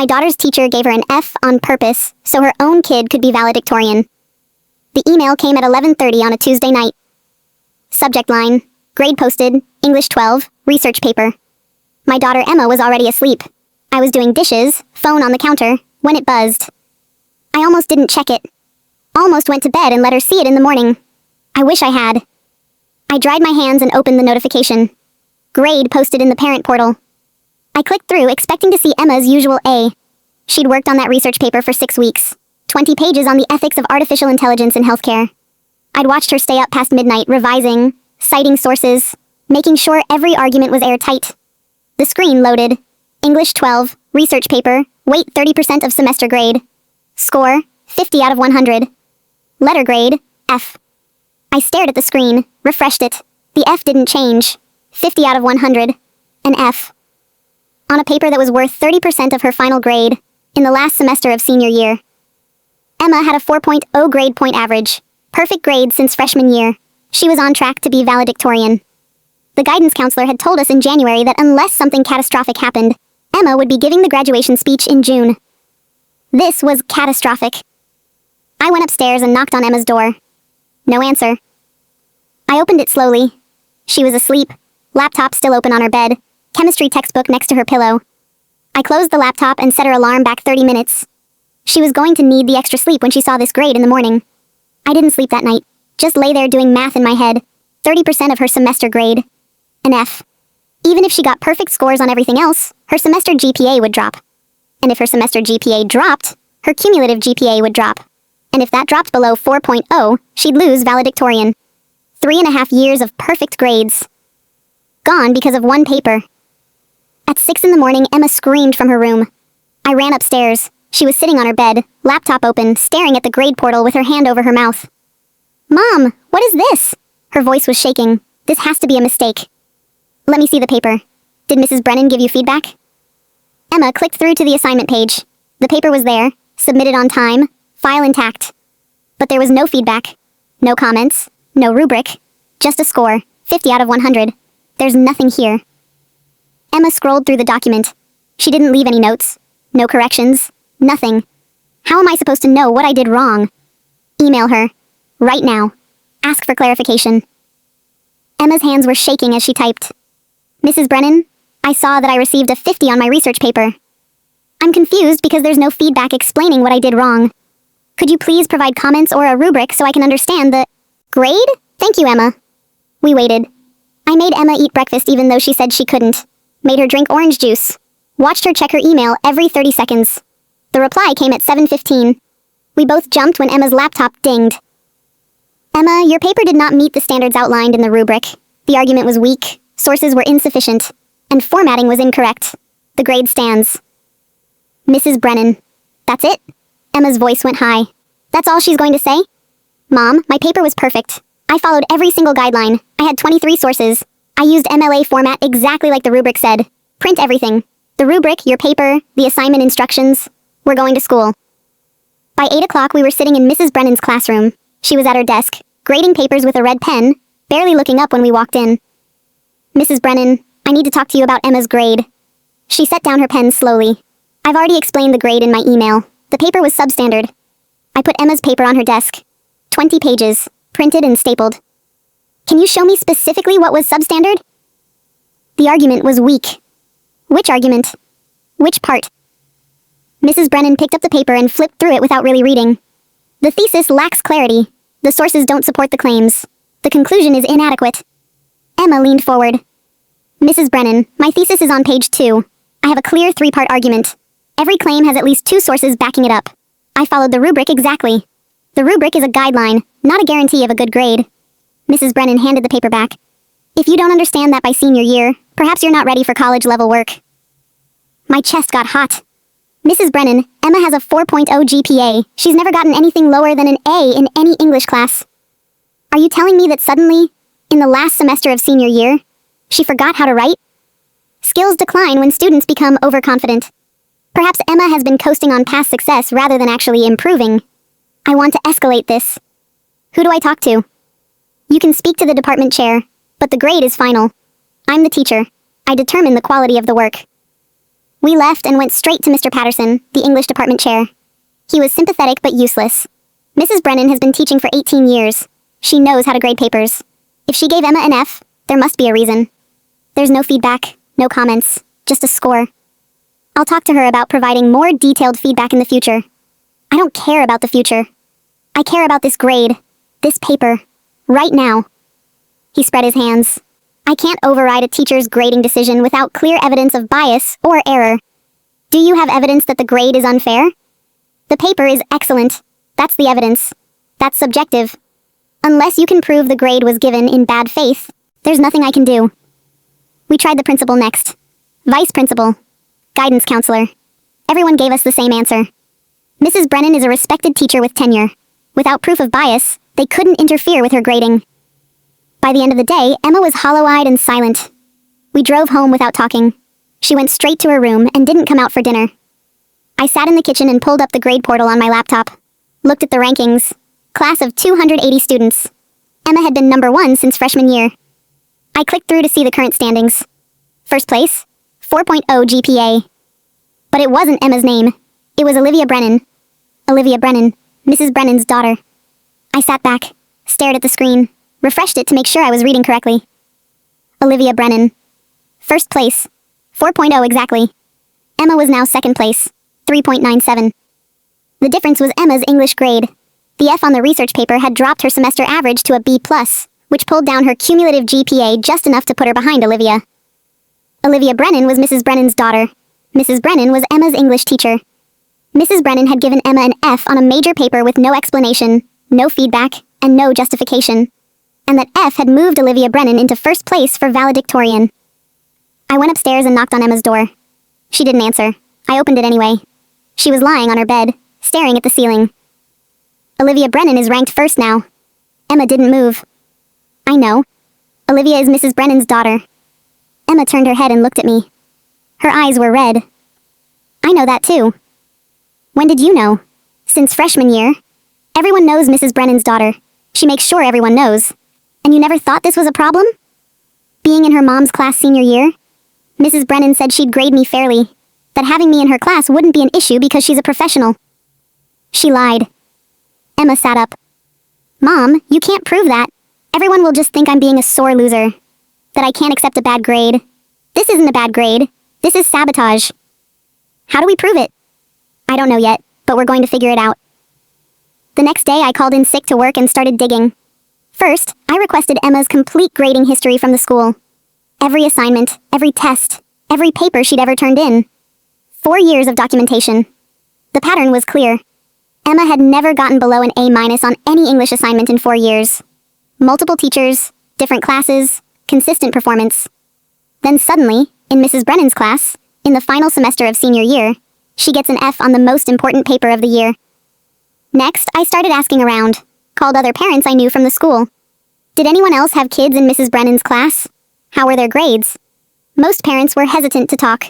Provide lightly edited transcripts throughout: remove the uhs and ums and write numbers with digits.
My daughter's teacher gave her an F on purpose so her own kid could be valedictorian. The email came at 11:30 on a Tuesday night. Subject line, grade posted, English 12, research paper. My daughter Emma was already asleep. I was doing dishes, phone on the counter, when it buzzed. I almost didn't check it. Almost went to bed and let her see it in the morning. I wish I had. I dried my hands and opened the notification. Grade posted in the parent portal. I clicked through expecting to see Emma's usual A. She'd worked on that research paper for 6 weeks, 20 pages on the ethics of artificial intelligence in healthcare. I'd watched her stay up past midnight revising, citing sources, making sure every argument was airtight. The screen loaded. English 12, research paper, weight 30% of semester grade. Score, 50 out of 100. Letter grade, F. I stared at the screen, refreshed it. The F didn't change. 50 out of 100. An F. On a paper that was worth 30% of her final grade, in the last semester of senior year. Emma had a 4.0 grade point average. Perfect grade since freshman year. She was on track to be valedictorian. The guidance counselor had told us in January that unless something catastrophic happened, Emma would be giving the graduation speech in June. This was catastrophic. I went upstairs and knocked on Emma's door. No answer. I opened it slowly. She was asleep, laptop still open on her bed, chemistry textbook next to her pillow. I closed the laptop and set her alarm back 30 minutes. She was going to need the extra sleep when she saw this grade in the morning. I didn't sleep that night, just lay there doing math in my head. 30% of her semester grade. An F. Even if she got perfect scores on everything else, her semester GPA would drop. And if her semester GPA dropped, her cumulative GPA would drop. And if that dropped below 4.0, she'd lose valedictorian. 3.5 years of perfect grades. Gone because of one paper. At 6 in the morning, Emma screamed from her room. I ran upstairs. She was sitting on her bed, laptop open, staring at the grade portal with her hand over her mouth. Mom, what is this? Her voice was shaking. This has to be a mistake. Let me see the paper. Did Mrs. Brennan give you feedback? Emma clicked through to the assignment page. The paper was there, submitted on time, file intact. But there was no feedback, no comments, no rubric, just a score, 50 out of 100. There's nothing here. Emma scrolled through the document. She didn't leave any notes, no corrections, nothing. How am I supposed to know what I did wrong? Email her. Right now. Ask for clarification. Emma's hands were shaking as she typed. Mrs. Brennan, I saw that I received a 50 on my research paper. I'm confused because there's no feedback explaining what I did wrong. Could you please provide comments or a rubric so I can understand the grade? Thank you, Emma. We waited. I made Emma eat breakfast even though she said she couldn't. Made her drink orange juice. Watched her check her email every 30 seconds. The reply came at 7:15. We both jumped when Emma's laptop dinged. Emma, your paper did not meet the standards outlined in the rubric. The argument was weak, sources were insufficient, and formatting was incorrect. The grade stands. Mrs. Brennan. That's it? Emma's voice went high. That's all she's going to say? Mom, my paper was perfect. I followed every single guideline. I had 23 sources. I used MLA format exactly like the rubric said. Print everything. The rubric, your paper, the assignment instructions. We're going to school. By 8 o'clock, we were sitting in Mrs. Brennan's classroom. She was at her desk, grading papers with a red pen, barely looking up when we walked in. Mrs. Brennan, I need to talk to you about Emma's grade. She set down her pen slowly. I've already explained the grade in my email. The paper was substandard. I put Emma's paper on her desk. 20 pages, printed and stapled. Can you show me specifically what was substandard? The argument was weak. Which argument? Which part? Mrs. Brennan picked up the paper and flipped through it without really reading. The thesis lacks clarity. The sources don't support the claims. The conclusion is inadequate. Emma leaned forward. Mrs. Brennan, my thesis is on page 2. I have a clear 3-part argument. Every claim has at least 2 sources backing it up. I followed the rubric exactly. The rubric is a guideline, not a guarantee of a good grade. Mrs. Brennan handed the paper back. If you don't understand that by senior year, perhaps you're not ready for college-level work. My chest got hot. Mrs. Brennan, Emma has a 4.0 GPA. She's never gotten anything lower than an A in any English class. Are you telling me that suddenly, in the last semester of senior year, she forgot how to write? Skills decline when students become overconfident. Perhaps Emma has been coasting on past success rather than actually improving. I want to escalate this. Who do I talk to? You can speak to the department chair, but the grade is final. I'm the teacher. I determine the quality of the work. We left and went straight to Mr. Patterson, the English department chair. He was sympathetic but useless. Mrs. Brennan has been teaching for 18 years. She knows how to grade papers. If she gave Emma an F, there must be a reason. There's no feedback, no comments, just a score. I'll talk to her about providing more detailed feedback in the future. I don't care about the future. I care about this grade, this paper, right now. He spread his hands. I can't override a teacher's grading decision without clear evidence of bias or error. Do you have evidence that the grade is unfair? The paper is excellent. That's the evidence. That's subjective. Unless you can prove the grade was given in bad faith, there's nothing I can do. We tried the principal next. Vice principal. Guidance counselor. Everyone gave us the same answer. Mrs. Brennan is a respected teacher with tenure. Without proof of bias, they couldn't interfere with her grading. By the end of the day, Emma was hollow-eyed and silent. We drove home without talking. She went straight to her room and didn't come out for dinner. I sat in the kitchen and pulled up the grade portal on my laptop. Looked at the rankings. Class of 280 students. Emma had been number 1 since freshman year. I clicked through to see the current standings. First place, 4.0 GPA. But it wasn't Emma's name. It was Olivia Brennan. Olivia Brennan, Mrs. Brennan's daughter. I sat back, stared at the screen, refreshed it to make sure I was reading correctly. Olivia Brennan. First place, 4.0 exactly. Emma was now second place, 3.97. The difference was Emma's English grade. The F on the research paper had dropped her semester average to a B+, which pulled down her cumulative GPA just enough to put her behind Olivia. Olivia Brennan was Mrs. Brennan's daughter. Mrs. Brennan was Emma's English teacher. Mrs. Brennan had given Emma an F on a major paper with no explanation, no feedback, and no justification. And that F had moved Olivia Brennan into first place for valedictorian. I went upstairs and knocked on Emma's door. She didn't answer. I opened it anyway. She was lying on her bed, staring at the ceiling. Olivia Brennan is ranked first now. Emma didn't move. I know. Olivia is Mrs. Brennan's daughter. Emma turned her head and looked at me. Her eyes were red. I know that too. When did you know? Since freshman year. Everyone knows Mrs. Brennan's daughter. She makes sure everyone knows. And you never thought this was a problem? Being in her mom's class senior year? Mrs. Brennan said she'd grade me fairly. That having me in her class wouldn't be an issue because she's a professional. She lied. Emma sat up. Mom, you can't prove that. Everyone will just think I'm being a sore loser. That I can't accept a bad grade. This isn't a bad grade. This is sabotage. How do we prove it? I don't know yet, but we're going to figure it out. The next day I called in sick to work and started digging. First, I requested Emma's complete grading history from the school. Every assignment, every test, every paper she'd ever turned in. 4 years of documentation. The pattern was clear. Emma had never gotten below an A- on any English assignment in 4 years. Multiple teachers, different classes, consistent performance. Then suddenly, in Mrs. Brennan's class, in the final semester of senior year, she gets an F on the most important paper of the year. Next, I started asking around, called other parents I knew from the school. Did anyone else have kids in Mrs. Brennan's class? How were their grades? Most parents were hesitant to talk.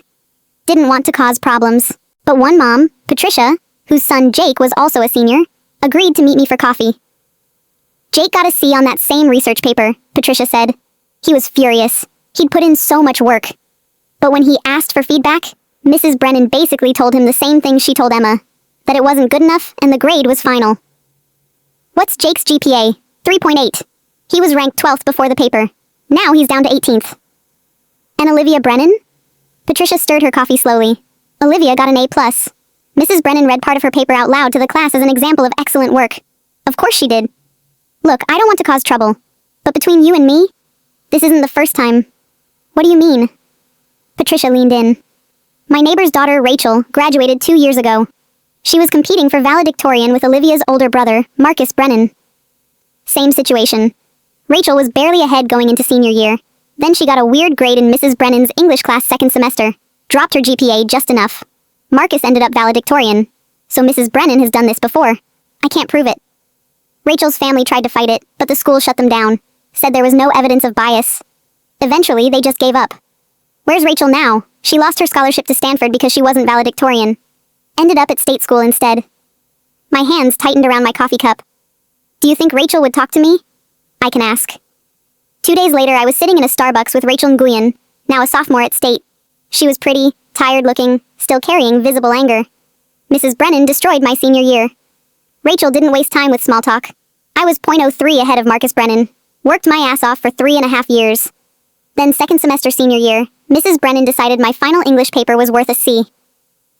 Didn't want to cause problems. But one mom, Patricia, whose son Jake was also a senior, agreed to meet me for coffee. Jake got a C on that same research paper, Patricia said. He was furious. He'd put in so much work. But when he asked for feedback, Mrs. Brennan basically told him the same thing she told Emma, that it wasn't good enough and the grade was final. What's Jake's GPA? 3.8. He was ranked 12th before the paper. Now he's down to 18th. And Olivia Brennan? Patricia stirred her coffee slowly. Olivia got an A+. Mrs. Brennan read part of her paper out loud to the class as an example of excellent work. Of course she did. Look, I don't want to cause trouble. But between you and me, this isn't the first time. What do you mean? Patricia leaned in. My neighbor's daughter, Rachel, graduated 2 years ago. She was competing for valedictorian with Olivia's older brother, Marcus Brennan. Same situation. Rachel was barely ahead going into senior year. Then she got a weird grade in Mrs. Brennan's English class second semester. Dropped her GPA just enough. Marcus ended up valedictorian. So Mrs. Brennan has done this before. I can't prove it. Rachel's family tried to fight it, but the school shut them down. Said there was no evidence of bias. Eventually, they just gave up. Where's Rachel now? She lost her scholarship to Stanford because she wasn't valedictorian. Ended up at state school instead. My hands tightened around my coffee cup. Do you think Rachel would talk to me? I can ask. 2 days later, I was sitting in a Starbucks with Rachel Nguyen, now a sophomore at State. She was pretty, tired-looking, still carrying visible anger. Mrs. Brennan destroyed my senior year. Rachel didn't waste time with small talk. I was .03 ahead of Marcus Brennan. Worked my ass off for 3.5 years. Then second semester senior year, Mrs. Brennan decided my final English paper was worth a C.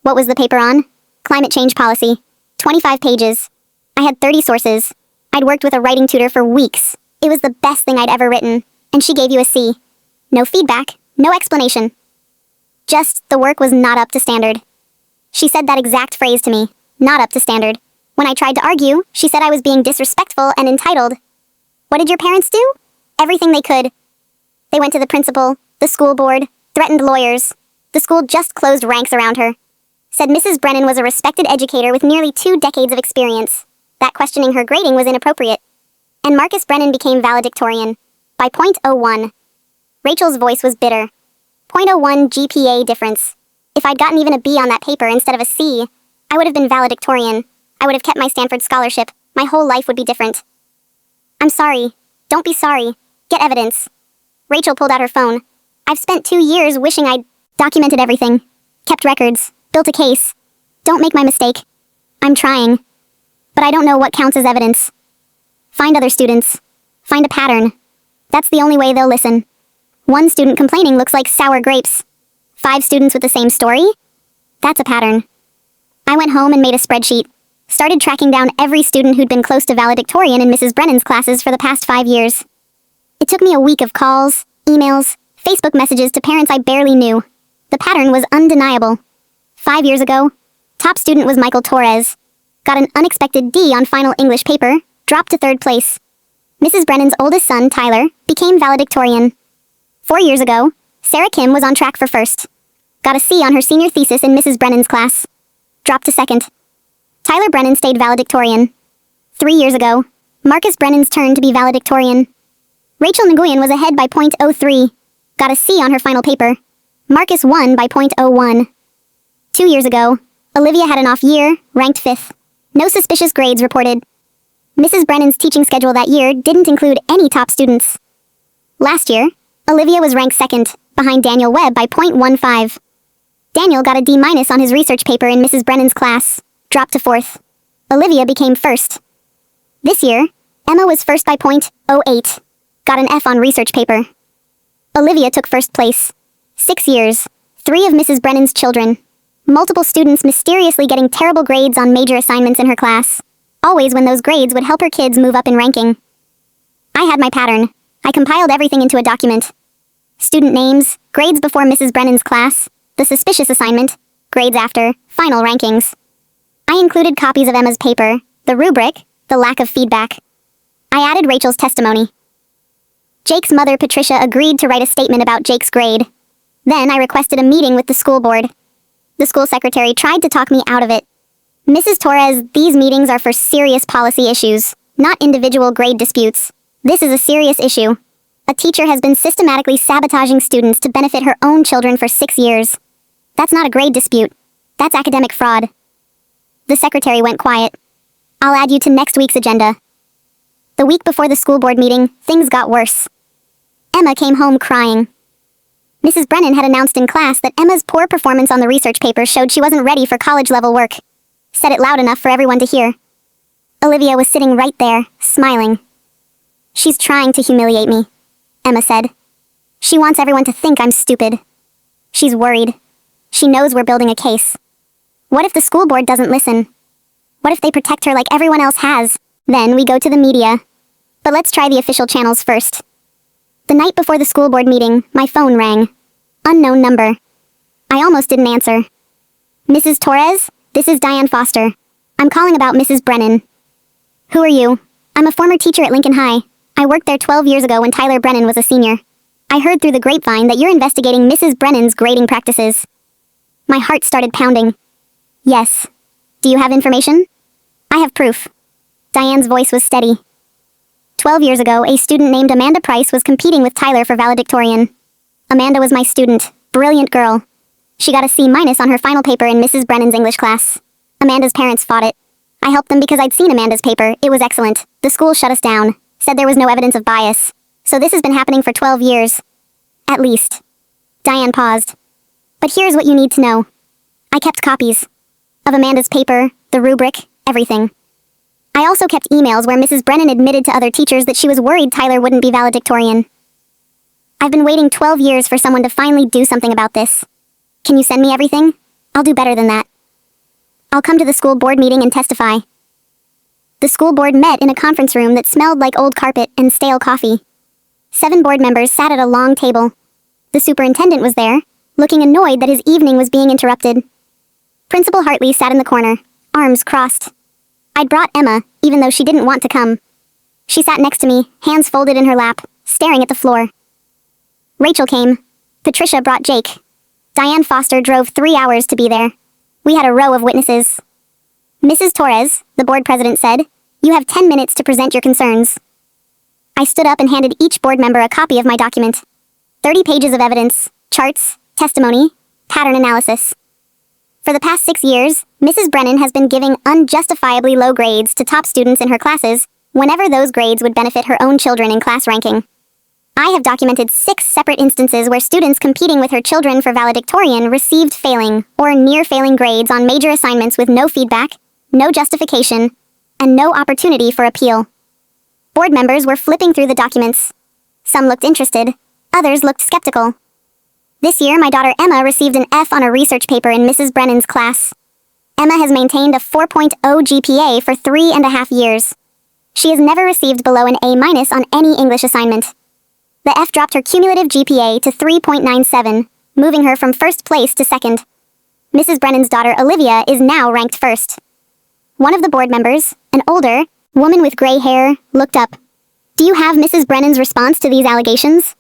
What was the paper on? Climate change policy. 25 pages. I had 30 sources. I'd worked with a writing tutor for weeks. It was the best thing I'd ever written. And she gave you a C. No feedback, no explanation. Just, the work was not up to standard. She said that exact phrase to me. Not up to standard. When I tried to argue, she said I was being disrespectful and entitled. What did your parents do? Everything they could. They went to the principal, the school board, threatened lawyers. The school just closed ranks around her. Said Mrs. Brennan was a respected educator with nearly 2 decades of experience. That questioning her grading was inappropriate. And Marcus Brennan became valedictorian. By .01. Rachel's voice was bitter. .01 GPA difference. If I'd gotten even a B on that paper instead of a C, I would have been valedictorian. I would have kept my Stanford scholarship. My whole life would be different. I'm sorry. Don't be sorry. Get evidence. Rachel pulled out her phone. I've spent 2 years wishing I'd documented everything. Kept records. Built a case. Don't make my mistake. I'm trying. But I don't know what counts as evidence. Find other students. Find a pattern. That's the only way they'll listen. 1 student complaining looks like sour grapes. 5 students with the same story? That's a pattern. I went home and made a spreadsheet. Started tracking down every student who'd been close to valedictorian in Mrs. Brennan's classes for the past 5 years. It took me a week of calls, emails, Facebook messages to parents I barely knew. The pattern was undeniable. 5 years ago, top student was Michael Torres. Got an unexpected D on final English paper, dropped to 3rd place. Mrs. Brennan's oldest son, Tyler, became valedictorian. 4 years ago, Sarah Kim was on track for 1st. Got a C on her senior thesis in Mrs. Brennan's class. Dropped to 2nd. Tyler Brennan stayed valedictorian. 3 years ago, Marcus Brennan's turn to be valedictorian. Rachel Nguyen was ahead by .03. Got a C on her final paper. Marcus won by .01. 2 years ago, Olivia had an off year, ranked 5th. No suspicious grades reported. Mrs. Brennan's teaching schedule that year didn't include any top students. Last year, Olivia was ranked 2nd, behind Daniel Webb by .15. Daniel got a D- on his research paper in Mrs. Brennan's class, dropped to 4th. Olivia became 1st. This year, Emma was 1st by .08. Got an F on research paper. Olivia took 1st place. 6 years, 3 of Mrs. Brennan's children. Multiple students mysteriously getting terrible grades on major assignments in her class. Always when those grades would help her kids move up in ranking. I had my pattern. I compiled everything into a document. Student names, grades before Mrs. Brennan's class, the suspicious assignment, grades after, final rankings. I included copies of Emma's paper, the rubric, the lack of feedback. I added Rachel's testimony. Jake's mother, Patricia, agreed to write a statement about Jake's grade. Then I requested a meeting with the school board. The school secretary tried to talk me out of it. Mrs. Torres, these meetings are for serious policy issues, not individual grade disputes. This is a serious issue. A teacher has been systematically sabotaging students to benefit her own children for 6 years. That's not a grade dispute. That's academic fraud. The secretary went quiet. I'll add you to next week's agenda. The week before the school board meeting, things got worse. Emma came home crying. Mrs. Brennan had announced in class that Emma's poor performance on the research paper showed she wasn't ready for college-level work. Said it loud enough for everyone to hear. Olivia was sitting right there, smiling. She's trying to humiliate me, Emma said. She wants everyone to think I'm stupid. She's worried. She knows we're building a case. What if the school board doesn't listen? What if they protect her like everyone else has? Then we go to the media. But let's try the official channels first. The night before the school board meeting, my phone rang. Unknown number. I almost didn't answer. Mrs. Torres, this is Diane Foster. I'm calling about Mrs. Brennan. Who are you? I'm a former teacher at Lincoln High. I worked there 12 years ago when Tyler Brennan was a senior. I heard through the grapevine that you're investigating Mrs. Brennan's grading practices. My heart started pounding. Yes. Do you have information? I have proof. Diane's voice was steady. 12 years ago, a student named Amanda Price was competing with Tyler for valedictorian. Amanda was my student. Brilliant girl. She got a C- on her final paper in Mrs. Brennan's English class. Amanda's parents fought it. I helped them because I'd seen Amanda's paper. It was excellent. The school shut us down. Said there was no evidence of bias. So this has been happening for 12 years. At least. Diane paused. But here's what you need to know. I kept copies. Of Amanda's paper, the rubric, everything. I also kept emails where Mrs. Brennan admitted to other teachers that she was worried Tyler wouldn't be valedictorian. I've been waiting 12 years for someone to finally do something about this. Can you send me everything? I'll do better than that. I'll come to the school board meeting and testify. The school board met in a conference room that smelled like old carpet and stale coffee. 7 board members sat at a long table. The superintendent was there, looking annoyed that his evening was being interrupted. Principal Hartley sat in the corner, arms crossed. I'd brought Emma, even though she didn't want to come. She sat next to me, hands folded in her lap, staring at the floor. Rachel came. Patricia brought Jake. Diane Foster drove 3 hours to be there. We had a row of witnesses. Mrs. Torres, the board president said, you have 10 minutes to present your concerns. I stood up and handed each board member a copy of my document. 30 pages of evidence, charts, testimony, pattern analysis. For the past 6 years, Mrs. Brennan has been giving unjustifiably low grades to top students in her classes whenever those grades would benefit her own children in class ranking. I have documented 6 separate instances where students competing with her children for valedictorian received failing or near-failing grades on major assignments with no feedback, no justification, and no opportunity for appeal. Board members were flipping through the documents. Some looked interested, others looked skeptical. This year, my daughter Emma received an F on a research paper in Mrs. Brennan's class. Emma has maintained a 4.0 GPA for 3.5 years. She has never received below an A- on any English assignment. The F dropped her cumulative GPA to 3.97, moving her from first place to second. Mrs. Brennan's daughter Olivia is now ranked first. One of the board members, an older, woman with gray hair, looked up. Do you have Mrs. Brennan's response to these allegations?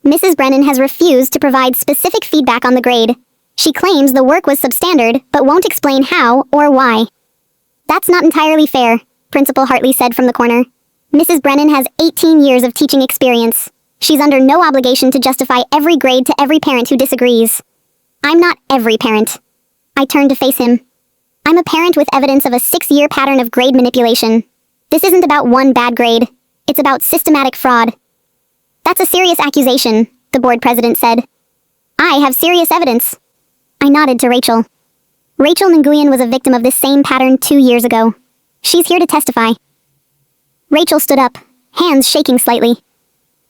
Mrs. Brennan has refused to provide specific feedback on the grade. She claims the work was substandard, but won't explain how or why. That's not entirely fair, Principal Hartley said from the corner. Mrs. Brennan has 18 years of teaching experience. She's under no obligation to justify every grade to every parent who disagrees. I'm not every parent. I turned to face him. I'm a parent with evidence of a 6-year pattern of grade manipulation. This isn't about one bad grade. It's about systematic fraud. That's a serious accusation, the board president said. I have serious evidence. I nodded to Rachel. Rachel Nguyen was a victim of this same pattern 2 years ago. She's here to testify. Rachel stood up, hands shaking slightly.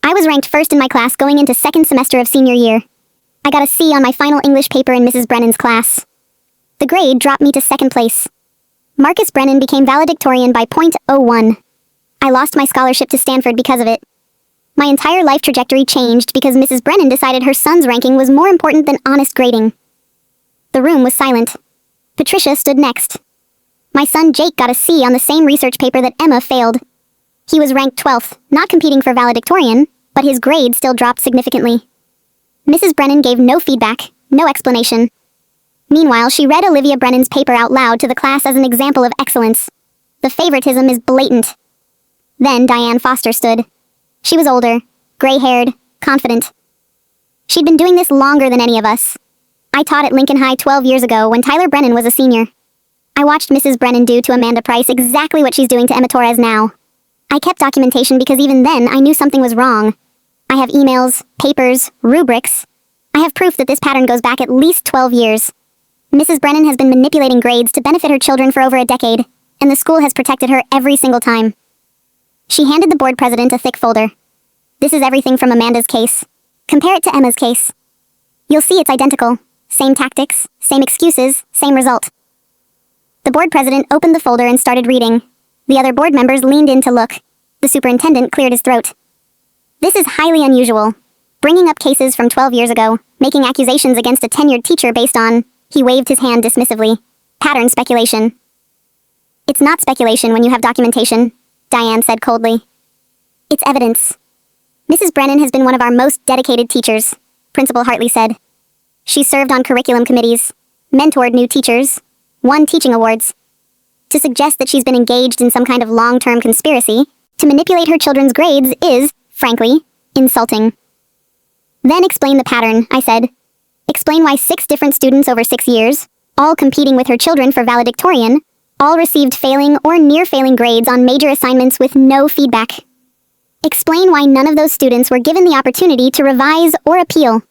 I was ranked first in my class going into second semester of senior year. I got a C on my final English paper in Mrs. Brennan's class. The grade dropped me to second place. Marcus Brennan became valedictorian by .01. I lost my scholarship to Stanford because of it. My entire life trajectory changed because Mrs. Brennan decided her son's ranking was more important than honest grading. The room was silent. Patricia stood next. My son Jake got a C on the same research paper that Emma failed. He was ranked 12th, not competing for valedictorian, but his grade still dropped significantly. Mrs. Brennan gave no feedback, no explanation. Meanwhile, she read Olivia Brennan's paper out loud to the class as an example of excellence. The favoritism is blatant. Then Diane Foster stood. She was older, gray-haired, confident. She'd been doing this longer than any of us. I taught at Lincoln High 12 years ago when Tyler Brennan was a senior. I watched Mrs. Brennan do to Amanda Price exactly what she's doing to Emma Torres now. I kept documentation because even then I knew something was wrong. I have emails, papers, rubrics. I have proof that this pattern goes back at least 12 years. Mrs. Brennan has been manipulating grades to benefit her children for over a decade, and the school has protected her every single time. She handed the board president a thick folder. This is everything from Amanda's case. Compare it to Emma's case. You'll see it's identical. Same tactics, same excuses, same result. The board president opened the folder and started reading. The other board members leaned in to look. The superintendent cleared his throat. This is highly unusual. Bringing up cases from 12 years ago, making accusations against a tenured teacher based on, he waved his hand dismissively, pattern speculation. It's not speculation when you have documentation, Diane said coldly. It's evidence. Mrs. Brennan has been one of our most dedicated teachers, Principal Hartley said. She served on curriculum committees, mentored new teachers, won teaching awards. To suggest that she's been engaged in some kind of long-term conspiracy to manipulate her children's grades is, frankly, insulting. Then explain the pattern, I said. Explain why 6 different students over 6 years, all competing with her children for valedictorian, all received failing or near-failing grades on major assignments with no feedback. Explain why none of those students were given the opportunity to revise or appeal.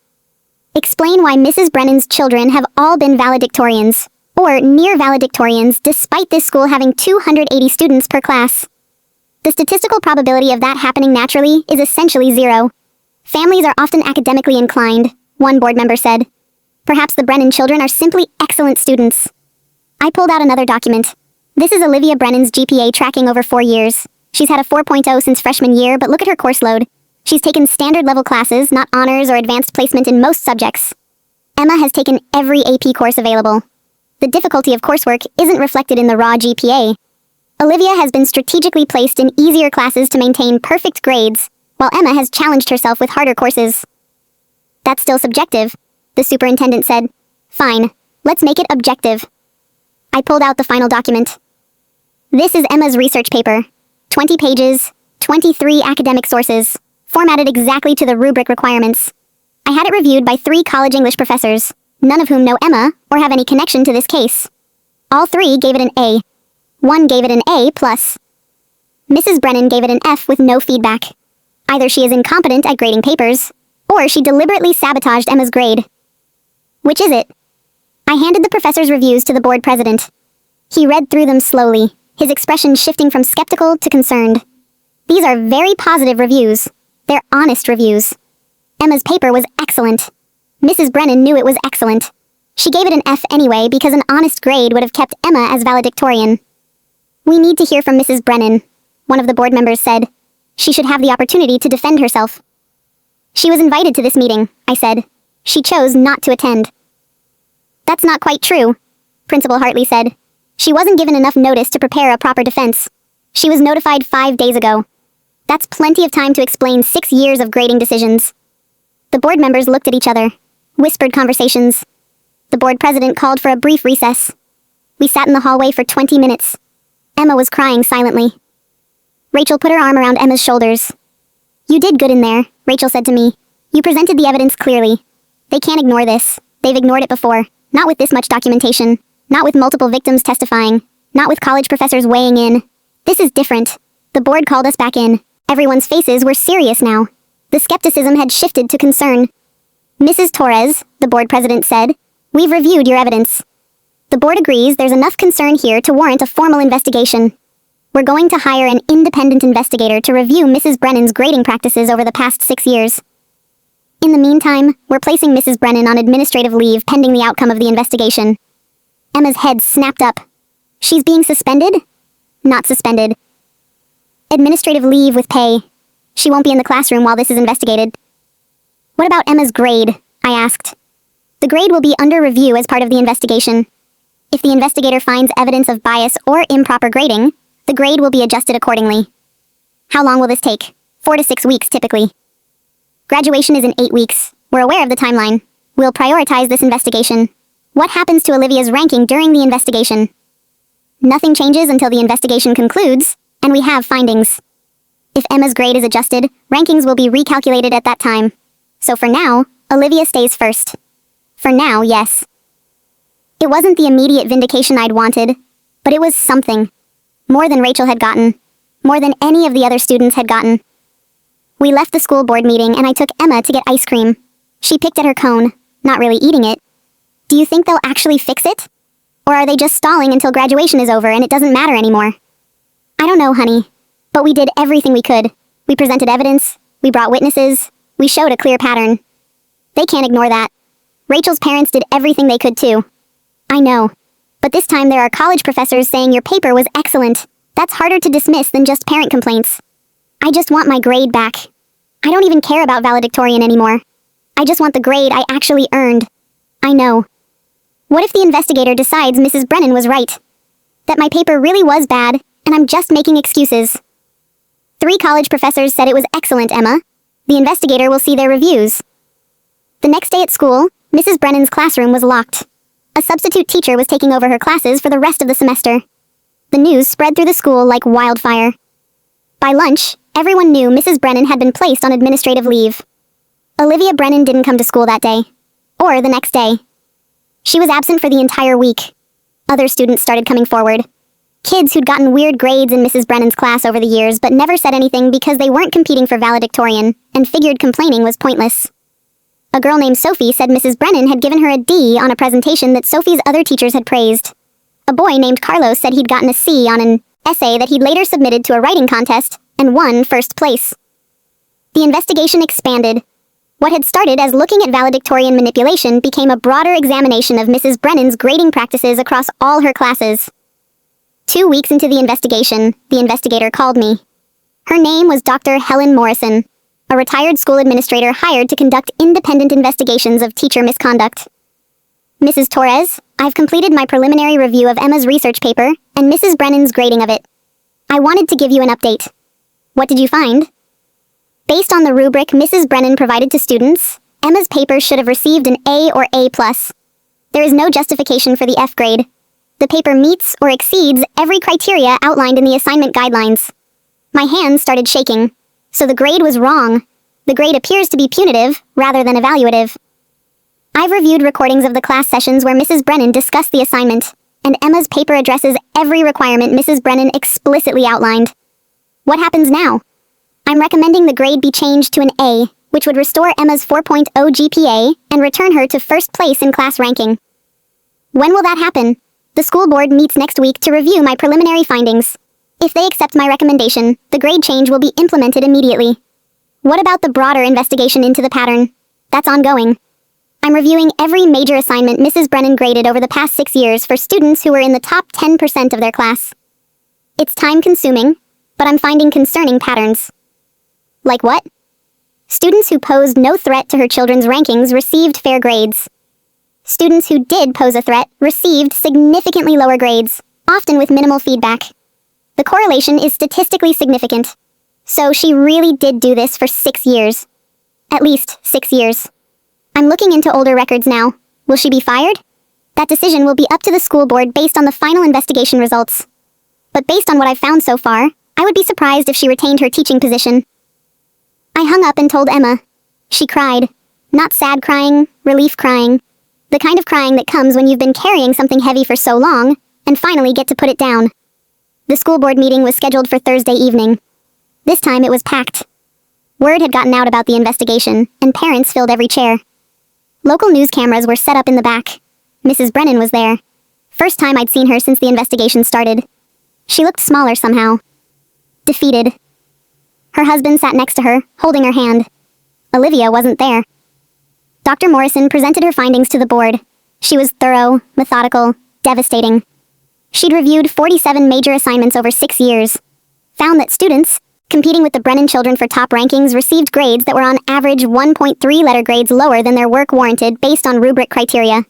Explain why Mrs. Brennan's children have all been valedictorians, or near valedictorians, despite this school having 280 students per class. The statistical probability of that happening naturally is essentially zero. Families are often academically inclined, one board member said. Perhaps the Brennan children are simply excellent students. I pulled out another document. This is Olivia Brennan's GPA tracking over 4 years. She's had a 4.0 since freshman year, but look at her course load. She's taken standard level classes, not honors or advanced placement in most subjects. Emma has taken every AP course available. The difficulty of coursework isn't reflected in the raw GPA. Olivia has been strategically placed in easier classes to maintain perfect grades, while Emma has challenged herself with harder courses. That's still subjective, the superintendent said. Fine, let's make it objective. I pulled out the final document. This is Emma's research paper. 20 pages, 23 academic sources, formatted exactly to the rubric requirements. I had it reviewed by 3 college English professors, none of whom know Emma or have any connection to this case. All 3 gave it an A. 1 gave it an A+. Mrs. Brennan gave it an F with no feedback. Either she is incompetent at grading papers, or she deliberately sabotaged Emma's grade. Which is it? I handed the professor's reviews to the board president. He read through them slowly, his expression shifting from skeptical to concerned. These are very positive reviews. They're honest reviews. Emma's paper was excellent. Mrs. Brennan knew it was excellent. She gave it an F anyway because an honest grade would have kept Emma as valedictorian. We need to hear from Mrs. Brennan, one of the board members said. She should have the opportunity to defend herself. She was invited to this meeting, I said. She chose not to attend. That's not quite true, Principal Hartley said. She wasn't given enough notice to prepare a proper defense. She was notified 5 days ago. That's plenty of time to explain 6 years of grading decisions. The board members looked at each other, whispered conversations. The board president called for a brief recess. We sat in the hallway for 20 minutes. Emma was crying silently. Rachel put her arm around Emma's shoulders. You did good in there, Rachel said to me. You presented the evidence clearly. They can't ignore this. They've ignored it before. Not with this much documentation. Not with multiple victims testifying. Not with college professors weighing in. This is different. The board called us back in. Everyone's faces were serious now. The skepticism had shifted to concern. Mrs. Torres, the board president said, we've reviewed your evidence. The board agrees there's enough concern here to warrant a formal investigation. We're going to hire an independent investigator to review Mrs. Brennan's grading practices over the past 6 years. In the meantime, we're placing Mrs. Brennan on administrative leave pending the outcome of the investigation. Emma's head snapped up. She's being suspended? Not suspended. Administrative leave with pay. She won't be in the classroom while this is investigated. What about Emma's grade? I asked. The grade will be under review as part of the investigation. If the investigator finds evidence of bias or improper grading, the grade will be adjusted accordingly. How long will this take? 4 to 6 weeks, typically. Graduation is in 8 weeks. We're aware of the timeline. We'll prioritize this investigation. What happens to Olivia's ranking during the investigation? Nothing changes until the investigation concludes, and we have findings. If Emma's grade is adjusted, rankings will be recalculated at that time. So for now, Olivia stays first. For now, yes. It wasn't the immediate vindication I'd wanted, but it was something. More than Rachel had gotten. More than any of the other students had gotten. We left the school board meeting and I took Emma to get ice cream. She picked at her cone, not really eating it. Do you think they'll actually fix it? Or are they just stalling until graduation is over and it doesn't matter anymore? I don't know, honey. But we did everything we could. We presented evidence. We brought witnesses. We showed a clear pattern. They can't ignore that. Rachel's parents did everything they could too. I know. But this time there are college professors saying your paper was excellent. That's harder to dismiss than just parent complaints. I just want my grade back. I don't even care about valedictorian anymore. I just want the grade I actually earned. I know. What if the investigator decides Mrs. Brennan was right? That my paper really was bad, and I'm just making excuses. 3 college professors said it was excellent, Emma. The investigator will see their reviews. The next day at school, Mrs. Brennan's classroom was locked. A substitute teacher was taking over her classes for the rest of the semester. The news spread through the school like wildfire. By lunch, everyone knew Mrs. Brennan had been placed on administrative leave. Olivia Brennan didn't come to school that day. Or the next day. She was absent for the entire week. Other students started coming forward. Kids who'd gotten weird grades in Mrs. Brennan's class over the years but never said anything because they weren't competing for valedictorian and figured complaining was pointless. A girl named Sophie said Mrs. Brennan had given her a D on a presentation that Sophie's other teachers had praised. A boy named Carlos said he'd gotten a C on an essay that he'd later submitted to a writing contest and won first place. The investigation expanded. What had started as looking at valedictorian manipulation became a broader examination of Mrs. Brennan's grading practices across all her classes. 2 weeks into the investigation, the investigator called me. Her name was Dr. Helen Morrison, a retired school administrator hired to conduct independent investigations of teacher misconduct. Mrs. Torres, I've completed my preliminary review of Emma's research paper and Mrs. Brennan's grading of it. I wanted to give you an update. What did you find? Based on the rubric Mrs. Brennan provided to students, Emma's paper should have received an A or A+. There is no justification for the F grade. The paper meets or exceeds every criteria outlined in the assignment guidelines. My hands started shaking, so the grade was wrong. The grade appears to be punitive rather than evaluative. I've reviewed recordings of the class sessions where Mrs. Brennan discussed the assignment, and Emma's paper addresses every requirement Mrs. Brennan explicitly outlined. What happens now? I'm recommending the grade be changed to an A, which would restore Emma's 4.0 GPA and return her to first place in class ranking. When will that happen? The school board meets next week to review my preliminary findings. If they accept my recommendation, the grade change will be implemented immediately. What about the broader investigation into the pattern? That's ongoing. I'm reviewing every major assignment Mrs. Brennan graded over the past 6 years for students who were in the top 10% of their class. It's time-consuming, but I'm finding concerning patterns. Like what? Students who posed no threat to her children's rankings received fair grades. Students who did pose a threat received significantly lower grades, often with minimal feedback. The correlation is statistically significant. So she really did do this for 6 years. At least 6 years. I'm looking into older records now. Will she be fired? That decision will be up to the school board based on the final investigation results. But based on what I've found so far, I would be surprised if she retained her teaching position. I hung up and told Emma. She cried. Not sad crying, relief crying. The kind of crying that comes when you've been carrying something heavy for so long, and finally get to put it down. The school board meeting was scheduled for Thursday evening. This time it was packed. Word had gotten out about the investigation, and parents filled every chair. Local news cameras were set up in the back. Mrs. Brennan was there. First time I'd seen her since the investigation started. She looked smaller somehow. Defeated. Her husband sat next to her, holding her hand. Olivia wasn't there. Dr. Morrison presented her findings to the board. She was thorough, methodical, devastating. She'd reviewed 47 major assignments over 6 years. Found that students, competing with the Brennan children for top rankings, received grades that were on average 1.3 letter grades lower than their work warranted based on rubric criteria.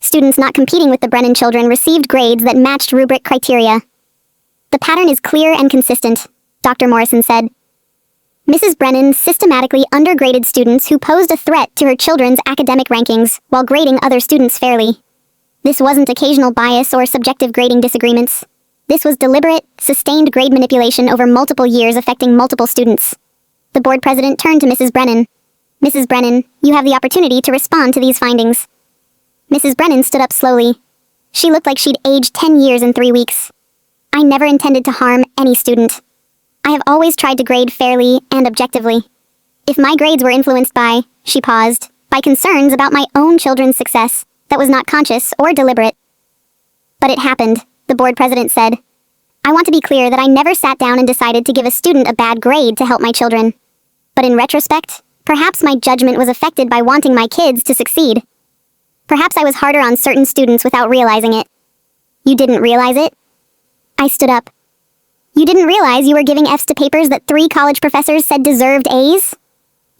Students not competing with the Brennan children received grades that matched rubric criteria. The pattern is clear and consistent, Dr. Morrison said. Mrs. Brennan systematically undergraded students who posed a threat to her children's academic rankings while grading other students fairly. This wasn't occasional bias or subjective grading disagreements. This was deliberate, sustained grade manipulation over multiple years affecting multiple students. The board president turned to Mrs. Brennan. Mrs. Brennan, you have the opportunity to respond to these findings. Mrs. Brennan stood up slowly. She looked like she'd aged 10 years in 3 weeks. I never intended to harm any student. I have always tried to grade fairly and objectively. If my grades were influenced by, she paused, by concerns about my own children's success, that was not conscious or deliberate. But it happened, the board president said. I want to be clear that I never sat down and decided to give a student a bad grade to help my children. But in retrospect, perhaps my judgment was affected by wanting my kids to succeed. Perhaps I was harder on certain students without realizing it. You didn't realize it? I stood up. You didn't realize you were giving Fs to papers that 3 college professors said deserved As?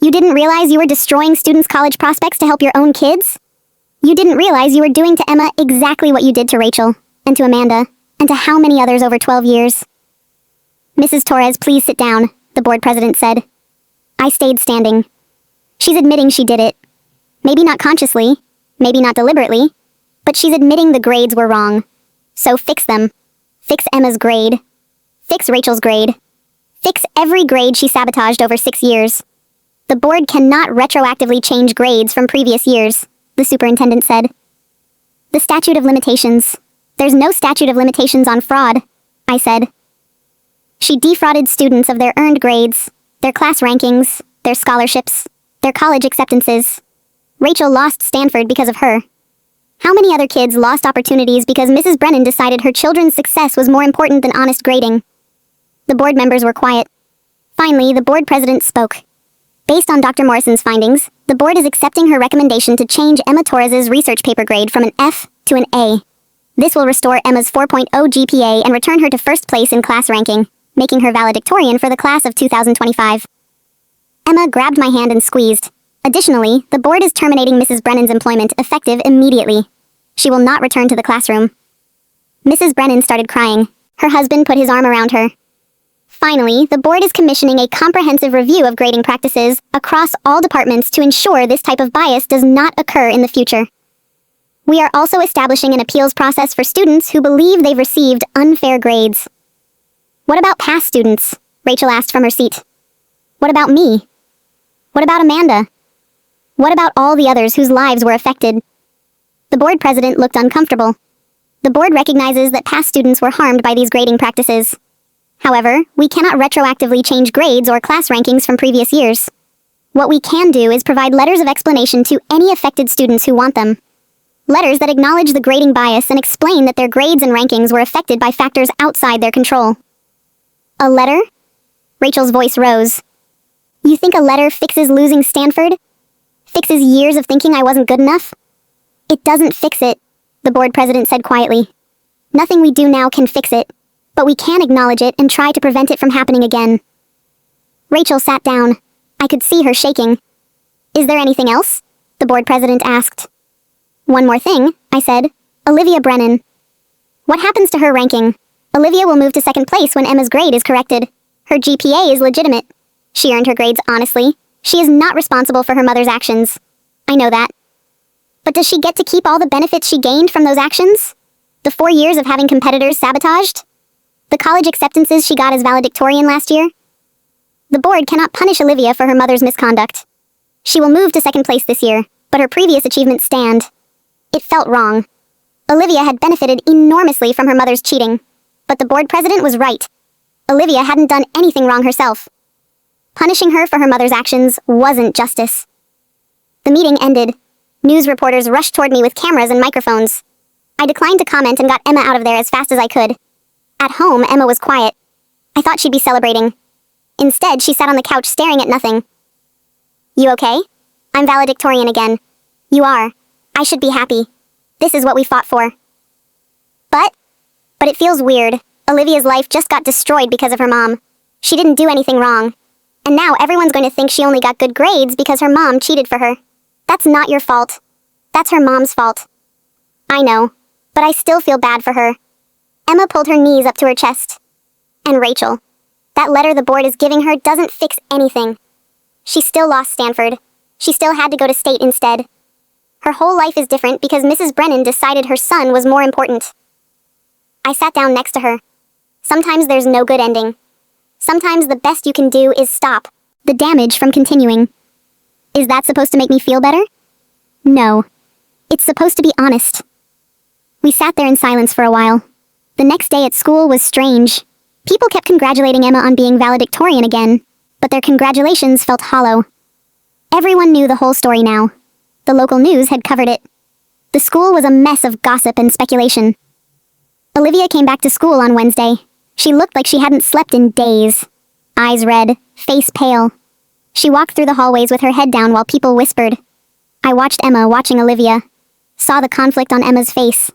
You didn't realize you were destroying students' college prospects to help your own kids? You didn't realize you were doing to Emma exactly what you did to Rachel, and to Amanda, and to how many others over 12 years? Mrs. Torres, please sit down, the board president said. I stayed standing. She's admitting she did it. Maybe not consciously, maybe not deliberately, but she's admitting the grades were wrong. So fix them. Fix Emma's grade. Fix Rachel's grade. Fix every grade she sabotaged over 6 years. The board cannot retroactively change grades from previous years, the superintendent said. The statute of limitations. There's no statute of limitations on fraud, I said. She defrauded students of their earned grades, their class rankings, their scholarships, their college acceptances. Rachel lost Stanford because of her. How many other kids lost opportunities because Mrs. Brennan decided her children's success was more important than honest grading? The board members were quiet. Finally, the board president spoke. Based on Dr. Morrison's findings, the board is accepting her recommendation to change Emma Torres's research paper grade from an F to an A. This will restore Emma's 4.0 GPA and return her to first place in class ranking, making her valedictorian for the class of 2025. Emma grabbed my hand and squeezed. Additionally, the board is terminating Mrs. Brennan's employment effective immediately. She will not return to the classroom. Mrs. Brennan started crying. Her husband put his arm around her. Finally, the board is commissioning a comprehensive review of grading practices across all departments to ensure this type of bias does not occur in the future. We are also establishing an appeals process for students who believe they've received unfair grades. What about past students? Rachel asked from her seat. What about me? What about Amanda? What about all the others whose lives were affected? The board president looked uncomfortable. The board recognizes that past students were harmed by these grading practices. However, we cannot retroactively change grades or class rankings from previous years. What we can do is provide letters of explanation to any affected students who want them. Letters that acknowledge the grading bias and explain that their grades and rankings were affected by factors outside their control. A letter? Rachel's voice rose. You think a letter fixes losing Stanford? Fixes years of thinking I wasn't good enough? It doesn't fix it, the board president said quietly. Nothing we do now can fix it, but we can acknowledge it and try to prevent it from happening again. Rachel sat down. I could see her shaking. Is there anything else? The board president asked. One more thing, I said. Olivia Brennan. What happens to her ranking? Olivia will move to second place when Emma's grade is corrected. Her GPA is legitimate. She earned her grades honestly. She is not responsible for her mother's actions. I know that. But does she get to keep all the benefits she gained from those actions? The 4 years of having competitors sabotaged? The college acceptances she got as valedictorian last year? The board cannot punish Olivia for her mother's misconduct. She will move to second place this year, but her previous achievements stand. It felt wrong. Olivia had benefited enormously from her mother's cheating, but the board president was right. Olivia hadn't done anything wrong herself. Punishing her for her mother's actions wasn't justice. The meeting ended. News reporters rushed toward me with cameras and microphones. I declined to comment and got Emma out of there as fast as I could. At home, Emma was quiet. I thought she'd be celebrating. Instead, she sat on the couch staring at nothing. You okay? I'm valedictorian again. You are. I should be happy. This is what we fought for. But it feels weird. Olivia's life just got destroyed because of her mom. She didn't do anything wrong. And now everyone's going to think she only got good grades because her mom cheated for her. That's not your fault. That's her mom's fault. I know, but I still feel bad for her. Emma pulled her knees up to her chest. And Rachel, that letter the board is giving her doesn't fix anything. She still lost Stanford. She still had to go to state instead. Her whole life is different because Mrs. Brennan decided her son was more important. I sat down next to her. Sometimes there's no good ending. Sometimes the best you can do is stop the damage from continuing. Is that supposed to make me feel better? No. It's supposed to be honest. We sat there in silence for a while. The next day at school was strange. People kept congratulating Emma on being valedictorian again, but their congratulations felt hollow. Everyone knew the whole story now. The local news had covered it. The school was a mess of gossip and speculation. Olivia came back to school on Wednesday. She looked like she hadn't slept in days. Eyes red, face pale. She walked through the hallways with her head down while people whispered. I watched Emma watching Olivia. Saw the conflict on Emma's face.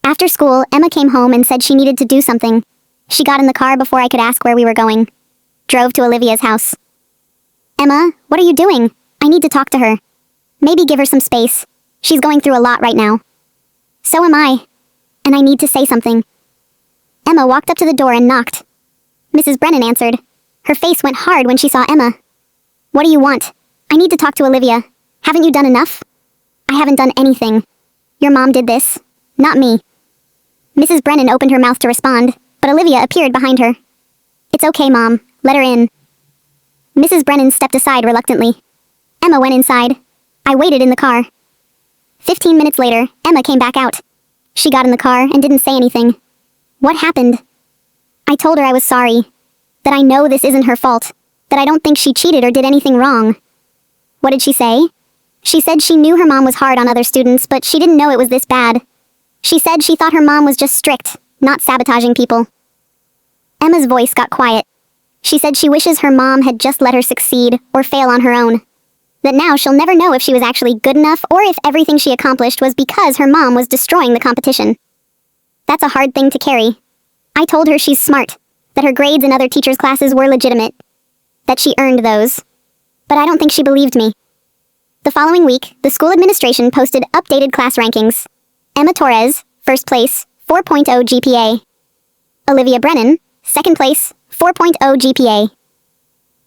After school, Emma came home and said she needed to do something. She got in the car before I could ask where we were going. Drove to Olivia's house. Emma, what are you doing? I need to talk to her. Maybe give her some space. She's going through a lot right now. So am I. And I need to say something. Emma walked up to the door and knocked. Mrs. Brennan answered. Her face went hard when she saw Emma. What do you want? I need to talk to Olivia. Haven't you done enough? I haven't done anything. Your mom did this, not me. Mrs. Brennan opened her mouth to respond, but Olivia appeared behind her. It's okay, Mom. Let her in. Mrs. Brennan stepped aside reluctantly. Emma went inside. I waited in the car. 15 minutes later, Emma came back out. She got in the car and didn't say anything. What happened? I told her I was sorry. That I know this isn't her fault. That I don't think she cheated or did anything wrong. What did she say? She said she knew her mom was hard on other students, but she didn't know it was this bad. She said she thought her mom was just strict, not sabotaging people. Emma's voice got quiet. She said she wishes her mom had just let her succeed or fail on her own. That now she'll never know if she was actually good enough or if everything she accomplished was because her mom was destroying the competition. That's a hard thing to carry. I told her she's smart, that her grades in other teachers' classes were legitimate, that she earned those. But I don't think she believed me. The following week, the school administration posted updated class rankings. Emma Torres, first place, 4.0 GPA. Olivia Brennan, second place, 4.0 GPA.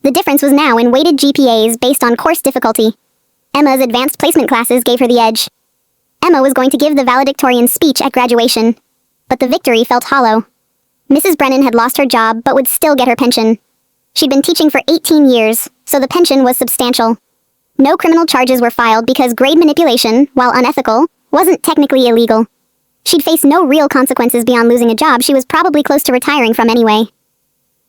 The difference was now in weighted GPAs based on course difficulty. Emma's advanced placement classes gave her the edge. Emma was going to give the valedictorian speech at graduation, but the victory felt hollow. Mrs. Brennan had lost her job but would still get her pension. She'd been teaching for 18 years, so the pension was substantial. No criminal charges were filed because grade manipulation, while unethical, wasn't technically illegal. She'd face no real consequences beyond losing a job she was probably close to retiring from anyway.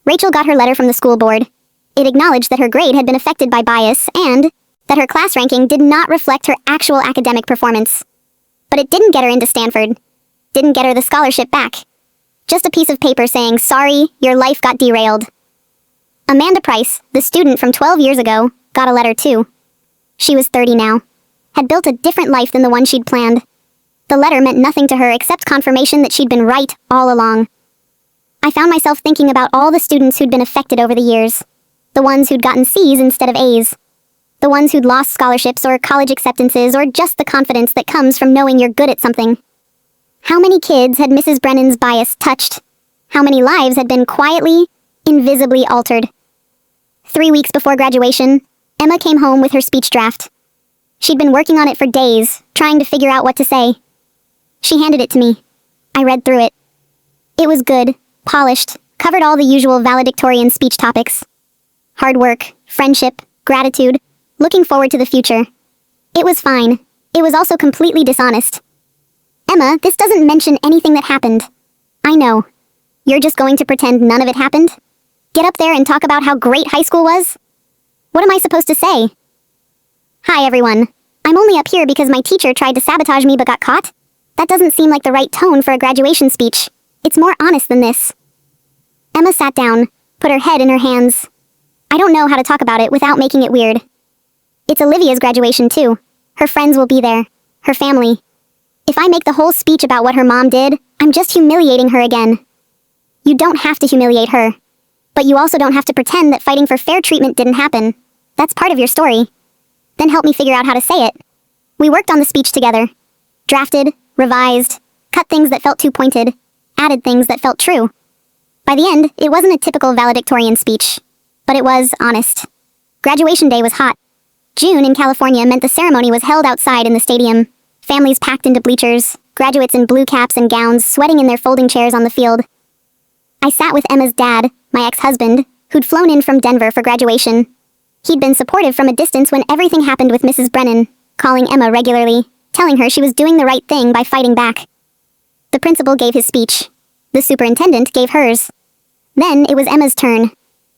Rachel got her letter from the school board. It acknowledged that her grade had been affected by bias and that her class ranking did not reflect her actual academic performance. But it didn't get her into Stanford. Didn't get her the scholarship back. Just a piece of paper saying, sorry, your life got derailed. Amanda Price, the student from 12 years ago, got a letter too. She was 30 now. Had built a different life than the one she'd planned. The letter meant nothing to her except confirmation that she'd been right all along. I found myself thinking about all the students who'd been affected over the years. The ones who'd gotten C's instead of A's. The ones who'd lost scholarships or college acceptances or just the confidence that comes from knowing you're good at something. How many kids had Mrs. Brennan's bias touched? How many lives had been quietly, invisibly altered? 3 weeks before graduation, Emma came home with her speech draft. She'd been working on it for days, trying to figure out what to say. She handed it to me. I read through it. It was good, polished, covered all the usual valedictorian speech topics. Hard work, friendship, gratitude, looking forward to the future. It was fine. It was also completely dishonest. Emma, this doesn't mention anything that happened. I know. You're just going to pretend none of it happened? Get up there and talk about how great high school was? What am I supposed to say? Hi everyone. I'm only up here because my teacher tried to sabotage me but got caught? That doesn't seem like the right tone for a graduation speech. It's more honest than this. Emma sat down, put her head in her hands. I don't know how to talk about it without making it weird. It's Olivia's graduation too. Her friends will be there. Her family. If I make the whole speech about what her mom did, I'm just humiliating her again. You don't have to humiliate her. But you also don't have to pretend that fighting for fair treatment didn't happen. That's part of your story. Then help me figure out how to say it. We worked on the speech together. Drafted, revised, cut things that felt too pointed, added things that felt true. By the end, it wasn't a typical valedictorian speech. But it was honest. Graduation day was hot. June in California meant the ceremony was held outside in the stadium. Families packed into bleachers, graduates in blue caps and gowns sweating in their folding chairs on the field. I sat with Emma's dad, my ex-husband, who'd flown in from Denver for graduation. He'd been supportive from a distance when everything happened with Mrs. Brennan, calling Emma regularly, telling her she was doing the right thing by fighting back. The principal gave his speech. The superintendent gave hers. Then it was Emma's turn.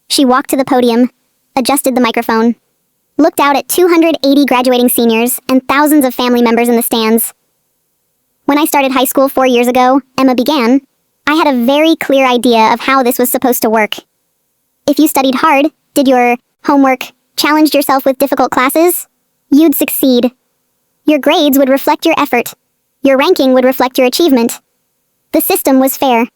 She walked to the podium, adjusted the microphone, looked out at 280 graduating seniors and thousands of family members in the stands. When I started high school 4 years ago, Emma began, I had a very clear idea of how this was supposed to work. If you studied hard, did your homework, challenged yourself with difficult classes, you'd succeed. Your grades would reflect your effort. Your ranking would reflect your achievement. The system was fair.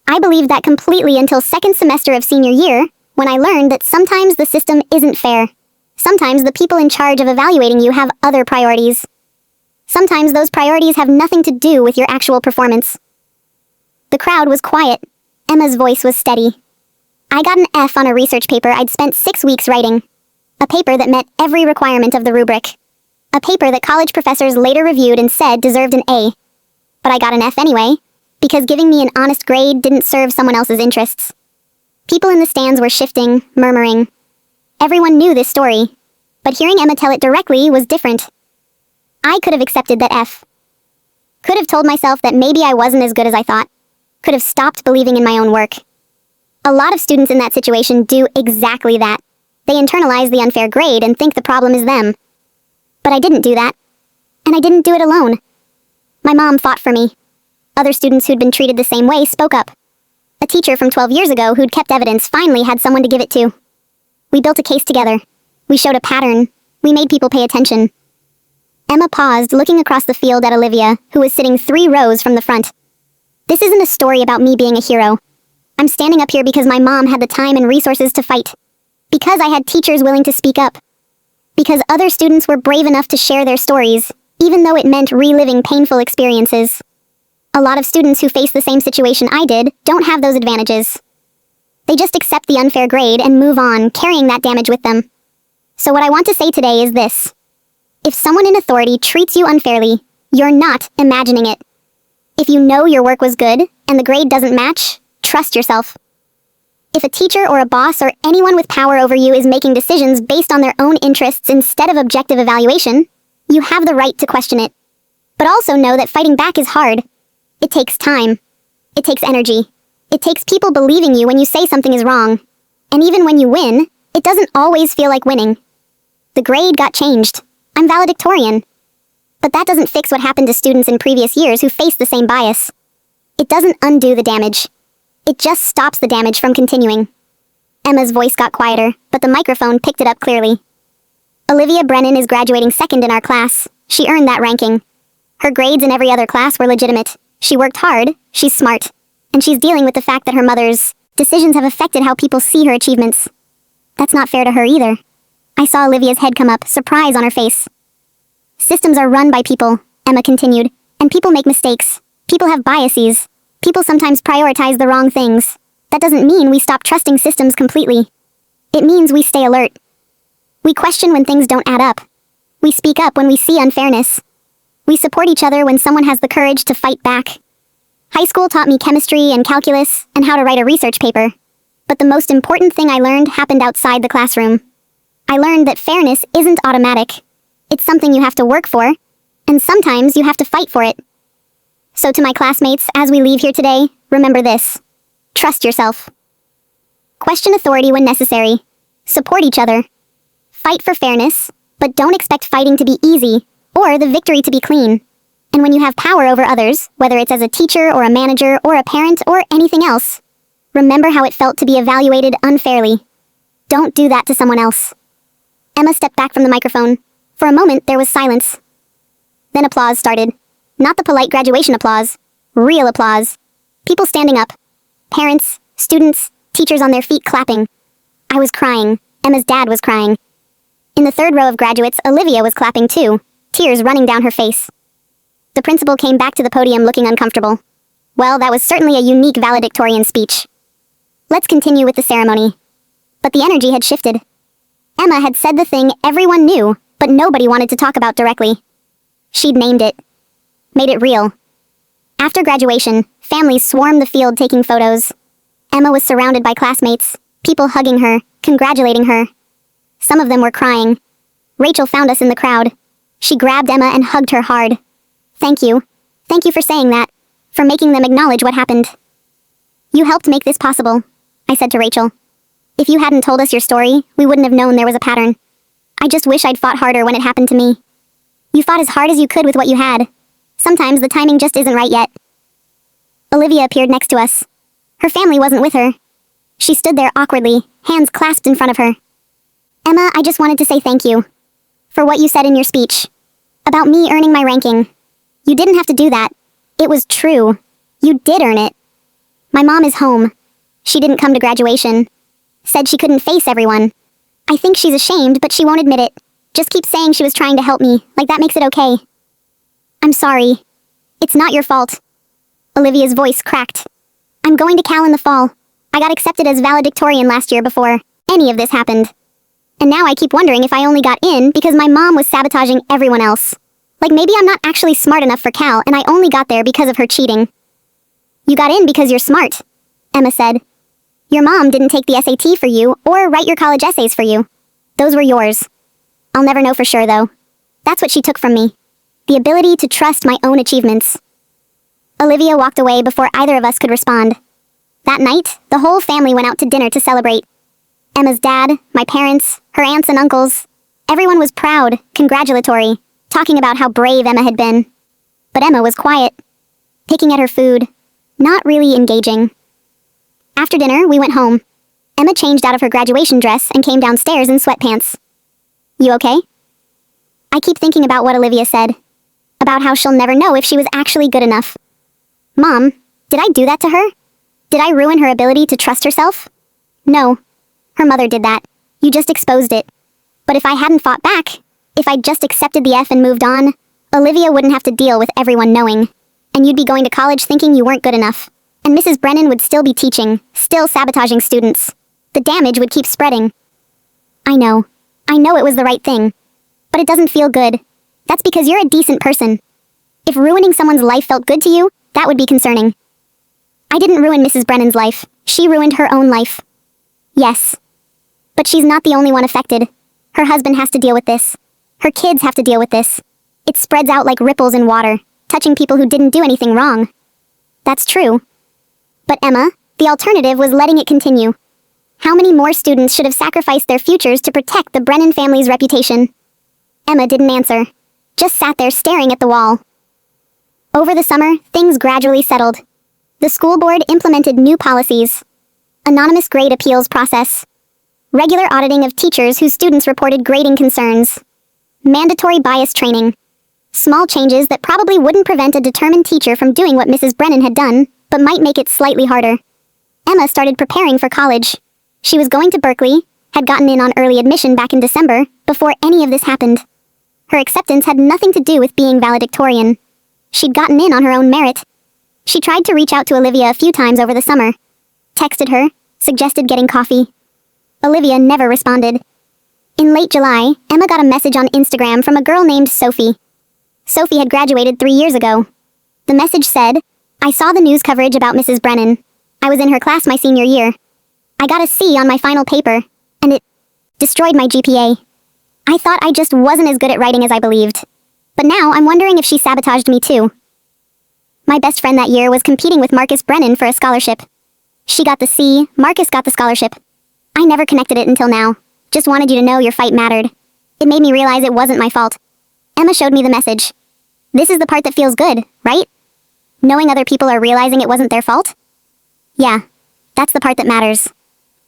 I believed that completely until second semester of senior year, when I learned that sometimes the system isn't fair. Sometimes the people in charge of evaluating you have other priorities. Sometimes those priorities have nothing to do with your actual performance. The crowd was quiet. Emma's voice was steady. I got an F on a research paper I'd spent 6 weeks writing. A paper that met every requirement of the rubric. A paper that college professors later reviewed and said deserved an A. But I got an F anyway, because giving me an honest grade didn't serve someone else's interests. People in the stands were shifting, murmuring. Everyone knew this story, but hearing Emma tell it directly was different. I could have accepted that F. Could have told myself that maybe I wasn't as good as I thought. Could have stopped believing in my own work. A lot of students in that situation do exactly that. They internalize the unfair grade and think the problem is them. But I didn't do that. And I didn't do it alone. My mom fought for me. Other students who'd been treated the same way spoke up. A teacher from 12 years ago who'd kept evidence finally had someone to give it to. We built a case together. We showed a pattern. We made people pay attention. Emma paused, looking across the field at Olivia, who was sitting 3 rows from the front. This isn't a story about me being a hero. I'm standing up here because my mom had the time and resources to fight. Because I had teachers willing to speak up. Because other students were brave enough to share their stories, even though it meant reliving painful experiences. A lot of students who face the same situation I did don't have those advantages. They just accept the unfair grade and move on, carrying that damage with them. So what I want to say today is this. If someone in authority treats you unfairly, you're not imagining it. If you know your work was good and the grade doesn't match, trust yourself. If a teacher or a boss or anyone with power over you is making decisions based on their own interests instead of objective evaluation, you have the right to question it. But also know that fighting back is hard. It takes time. It takes energy. It takes people believing you when you say something is wrong. And even when you win, it doesn't always feel like winning. The grade got changed. I'm valedictorian. But that doesn't fix what happened to students in previous years who faced the same bias. It doesn't undo the damage. It just stops the damage from continuing. Emma's voice got quieter, but the microphone picked it up clearly. Olivia Brennan is graduating second in our class. She earned that ranking. Her grades in every other class were legitimate. She worked hard, she's smart, and she's dealing with the fact that her mother's decisions have affected how people see her achievements. That's not fair to her either. I saw Olivia's head come up, surprise on her face. Systems are run by people, Emma continued, and people make mistakes. People have biases. People sometimes prioritize the wrong things. That doesn't mean we stop trusting systems completely. It means we stay alert. We question when things don't add up. We speak up when we see unfairness. We support each other when someone has the courage to fight back. High school taught me chemistry and calculus and how to write a research paper. But the most important thing I learned happened outside the classroom. I learned that fairness isn't automatic. It's something you have to work for, and sometimes you have to fight for it. So to my classmates, as we leave here today, remember this. Trust yourself. Question authority when necessary. Support each other. Fight for fairness, but don't expect fighting to be easy, or the victory to be clean. And when you have power over others, whether it's as a teacher or a manager or a parent or anything else, remember how it felt to be evaluated unfairly. Don't do that to someone else. Emma stepped back from the microphone. For a moment, there was silence. Then applause started. Not the polite graduation applause. Real applause. People standing up. Parents, students, teachers on their feet clapping. I was crying. Emma's dad was crying. In the 3rd row of graduates, Olivia was clapping too, tears running down her face. The principal came back to the podium looking uncomfortable. Well, that was certainly a unique valedictorian speech. Let's continue with the ceremony. But the energy had shifted. Emma had said the thing everyone knew, but nobody wanted to talk about directly. She'd named it. Made it real. After graduation, families swarmed the field taking photos. Emma was surrounded by classmates, people hugging her, congratulating her. Some of them were crying. Rachel found us in the crowd. She grabbed Emma and hugged her hard. Thank you. Thank you for saying that, for making them acknowledge what happened. You helped make this possible, I said to Rachel. If you hadn't told us your story, we wouldn't have known there was a pattern. I just wish I'd fought harder when it happened to me. You fought as hard as you could with what you had. Sometimes the timing just isn't right yet. Olivia appeared next to us. Her family wasn't with her. She stood there awkwardly, hands clasped in front of her. Emma, I just wanted to say thank you. For what you said in your speech. About me earning my ranking. You didn't have to do that. It was true. You did earn it. My mom is home. She didn't come to graduation. Said she couldn't face everyone. I think she's ashamed, but she won't admit it. Just keeps saying she was trying to help me, like that makes it okay. I'm sorry. It's not your fault. Olivia's voice cracked. I'm going to Cal in the fall. I got accepted as valedictorian last year before any of this happened. And now I keep wondering if I only got in because my mom was sabotaging everyone else. Like maybe I'm not actually smart enough for Cal and I only got there because of her cheating. You got in because you're smart, Emma said. Your mom didn't take the SAT for you or write your college essays for you. Those were yours. I'll never know for sure though. That's what she took from me. The ability to trust my own achievements. Olivia walked away before either of us could respond. That night, the whole family went out to dinner to celebrate. Emma's dad, my parents, her aunts and uncles. Everyone was proud, congratulatory, talking about how brave Emma had been. But Emma was quiet, picking at her food, not really engaging. After dinner, we went home. Emma changed out of her graduation dress and came downstairs in sweatpants. You okay? I keep thinking about what Olivia said, about how she'll never know if she was actually good enough. Mom, did I do that to her? Did I ruin her ability to trust herself? No. Her mother did that. You just exposed it. But if I hadn't fought back, if I'd just accepted the F and moved on, Olivia wouldn't have to deal with everyone knowing. And you'd be going to college thinking you weren't good enough. And Mrs. Brennan would still be teaching, still sabotaging students. The damage would keep spreading. I know it was the right thing. But it doesn't feel good. That's because you're a decent person. If ruining someone's life felt good to you, that would be concerning. I didn't ruin Mrs. Brennan's life. She ruined her own life. Yes. But she's not the only one affected. Her husband has to deal with this. Her kids have to deal with this. It spreads out like ripples in water, touching people who didn't do anything wrong. That's true. But Emma, the alternative was letting it continue. How many more students should have sacrificed their futures to protect the Brennan family's reputation? Emma didn't answer, just sat there staring at the wall. Over the summer, things gradually settled. The school board implemented new policies. Anonymous grade appeals process. Regular auditing of teachers whose students reported grading concerns. Mandatory bias training. Small changes that probably wouldn't prevent a determined teacher from doing what Mrs. Brennan had done, but might make it slightly harder. Emma started preparing for college. She was going to Berkeley, had gotten in on early admission back in December, before any of this happened. Her acceptance had nothing to do with being valedictorian. She'd gotten in on her own merit. She tried to reach out to Olivia a few times over the summer. Texted her, suggested getting coffee. Olivia never responded. In late July, Emma got a message on Instagram from a girl named Sophie. Sophie had graduated 3 years ago. The message said, I saw the news coverage about Mrs. Brennan. I was in her class my senior year. I got a C on my final paper, and it destroyed my GPA. I thought I just wasn't as good at writing as I believed. But now I'm wondering if she sabotaged me too. My best friend that year was competing with Marcus Brennan for a scholarship. She got the C, Marcus got the scholarship. I never connected it until now. Just wanted you to know your fight mattered. It made me realize it wasn't my fault. Emma showed me the message. This is the part that feels good, right? Knowing other people are realizing it wasn't their fault? Yeah, that's the part that matters.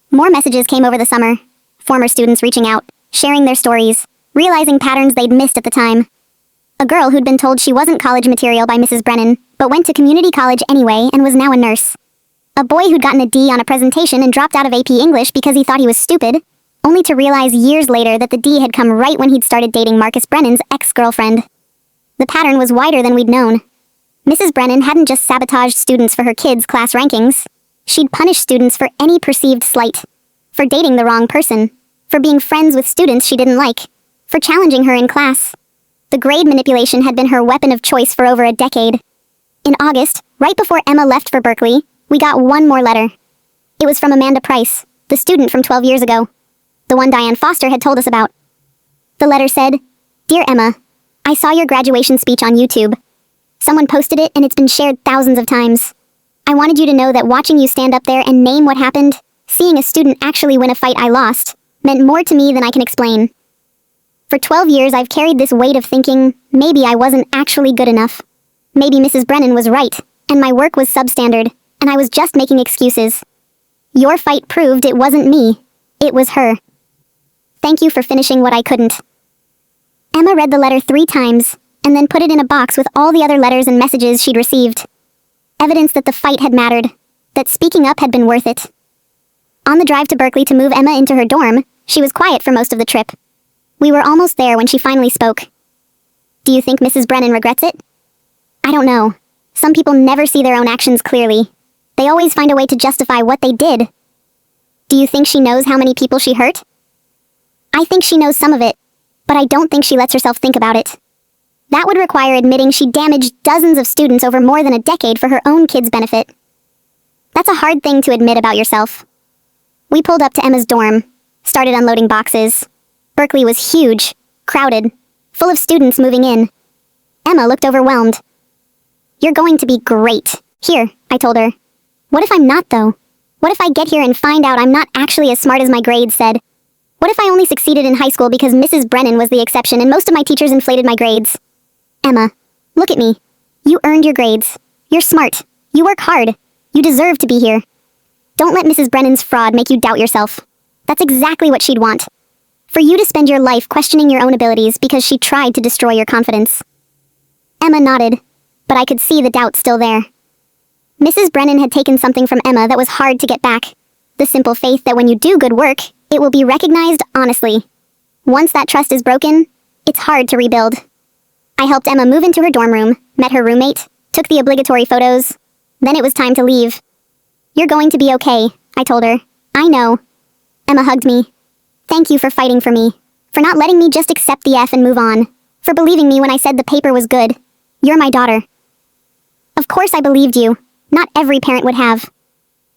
More messages came over the summer. Former students reaching out, sharing their stories, realizing patterns they'd missed at the time. A girl who'd been told she wasn't college material by Mrs. Brennan, but went to community college anyway and was now a nurse. A boy who'd gotten a D on a presentation and dropped out of AP English because he thought he was stupid, only to realize years later that the D had come right when he'd started dating Marcus Brennan's ex-girlfriend. The pattern was wider than we'd known. Mrs. Brennan hadn't just sabotaged students for her kids' class rankings. She'd punished students for any perceived slight. For dating the wrong person. For being friends with students she didn't like. For challenging her in class. The grade manipulation had been her weapon of choice for over a decade. In August, right before Emma left for Berkeley, we got one more letter. It was from Amanda Price, the student from 12 years ago. The one Diane Foster had told us about. The letter said, Dear Emma, I saw your graduation speech on YouTube. Someone posted it and it's been shared thousands of times. I wanted you to know that watching you stand up there and name what happened, seeing a student actually win a fight I lost, meant more to me than I can explain. For 12 years I've carried this weight of thinking, maybe I wasn't actually good enough. Maybe Mrs. Brennan was right, and my work was substandard, and I was just making excuses. Your fight proved it wasn't me. It was her. Thank you for finishing what I couldn't. Emma read the letter 3 times, and then put it in a box with all the other letters and messages she'd received. Evidence that the fight had mattered, that speaking up had been worth it. On the drive to Berkeley to move Emma into her dorm, she was quiet for most of the trip. We were almost there when she finally spoke. Do you think Mrs. Brennan regrets it? I don't know. Some people never see their own actions clearly. They always find a way to justify what they did. Do you think she knows how many people she hurt? I think she knows some of it, but I don't think she lets herself think about it. That would require admitting she damaged dozens of students over more than a decade for her own kids' benefit. That's a hard thing to admit about yourself. We pulled up to Emma's dorm, started unloading boxes. Berkeley was huge, crowded, full of students moving in. Emma looked overwhelmed. You're going to be great. Here, I told her. What if I'm not, though? What if I get here and find out I'm not actually as smart as my grades said? What if I only succeeded in high school because Mrs. Brennan was the exception and most of my teachers inflated my grades? Emma, look at me. You earned your grades. You're smart. You work hard. You deserve to be here. Don't let Mrs. Brennan's fraud make you doubt yourself. That's exactly what she'd want. For you to spend your life questioning your own abilities because she tried to destroy your confidence. Emma nodded, but I could see the doubt still there. Mrs. Brennan had taken something from Emma that was hard to get back. The simple faith that when you do good work, it will be recognized honestly. Once that trust is broken, it's hard to rebuild. I helped Emma move into her dorm room, met her roommate, took the obligatory photos. Then it was time to leave. You're going to be okay, I told her. I know. Emma hugged me. Thank you for fighting for me. For not letting me just accept the F and move on. For believing me when I said the paper was good. You're my daughter. Of course I believed you. Not every parent would have.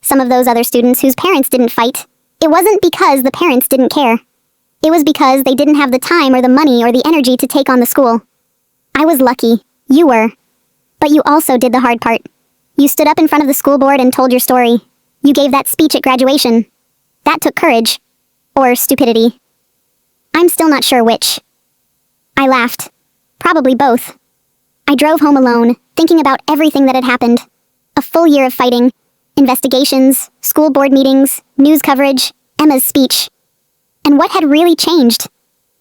Some of those other students whose parents didn't fight, it wasn't because the parents didn't care. It was because they didn't have the time or the money or the energy to take on the school. I was lucky. You were. But you also did the hard part. You stood up in front of the school board and told your story. You gave that speech at graduation. That took courage. Or stupidity. I'm still not sure which. I laughed. Probably both. I drove home alone, thinking about everything that had happened. A full year of fighting, investigations, school board meetings, news coverage, Emma's speech. And what had really changed?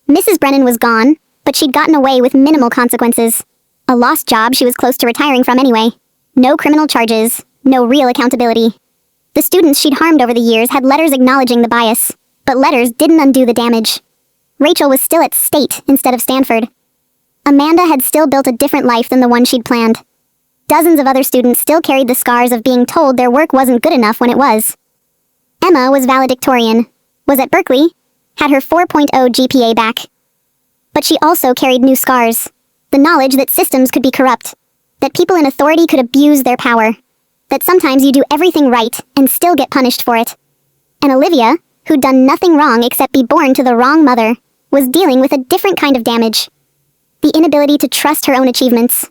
Mrs. Brennan was gone, but she'd gotten away with minimal consequences. A lost job she was close to retiring from anyway. No criminal charges, no real accountability. The students she'd harmed over the years had letters acknowledging the bias, but letters didn't undo the damage. Rachel was still at State instead of Stanford. Amanda had still built a different life than the one she'd planned. Dozens of other students still carried the scars of being told their work wasn't good enough when it was. Emma was valedictorian, was at Berkeley, had her 4.0 GPA back. But she also carried new scars. The knowledge that systems could be corrupt, that people in authority could abuse their power, that sometimes you do everything right and still get punished for it. And Olivia, who'd done nothing wrong except be born to the wrong mother, was dealing with a different kind of damage. The inability to trust her own achievements.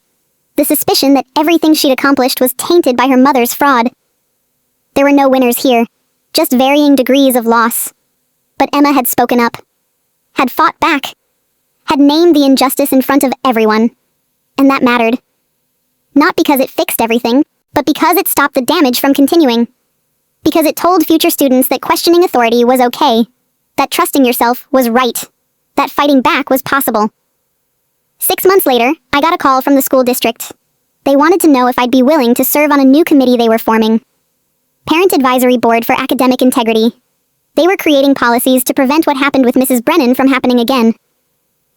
The suspicion that everything she'd accomplished was tainted by her mother's fraud. There were no winners here, just varying degrees of loss. But Emma had spoken up, had fought back, had named the injustice in front of everyone. And that mattered. Not because it fixed everything, but because it stopped the damage from continuing. Because it told future students that questioning authority was okay, that trusting yourself was right, that fighting back was possible. 6 months later, I got a call from the school district. They wanted to know if I'd be willing to serve on a new committee they were forming. Parent Advisory Board for Academic Integrity. They were creating policies to prevent what happened with Mrs. Brennan from happening again.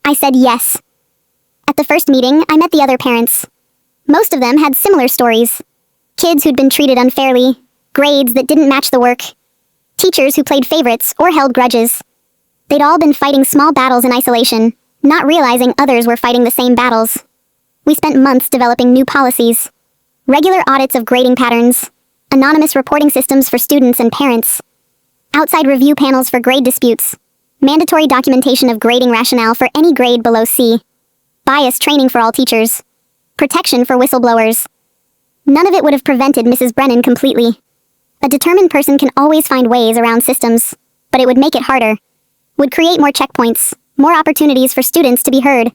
I said yes. At the first meeting, I met the other parents. Most of them had similar stories. Kids who'd been treated unfairly, grades that didn't match the work, teachers who played favorites or held grudges. They'd all been fighting small battles in isolation, not realizing others were fighting the same battles. We spent months developing new policies. Regular audits of grading patterns, anonymous reporting systems for students and parents, outside review panels for grade disputes, mandatory documentation of grading rationale for any grade below C, bias training for all teachers, protection for whistleblowers. None of it would have prevented Mrs. Brennan completely. A determined person can always find ways around systems, but it would make it harder. Would create more checkpoints, more opportunities for students to be heard.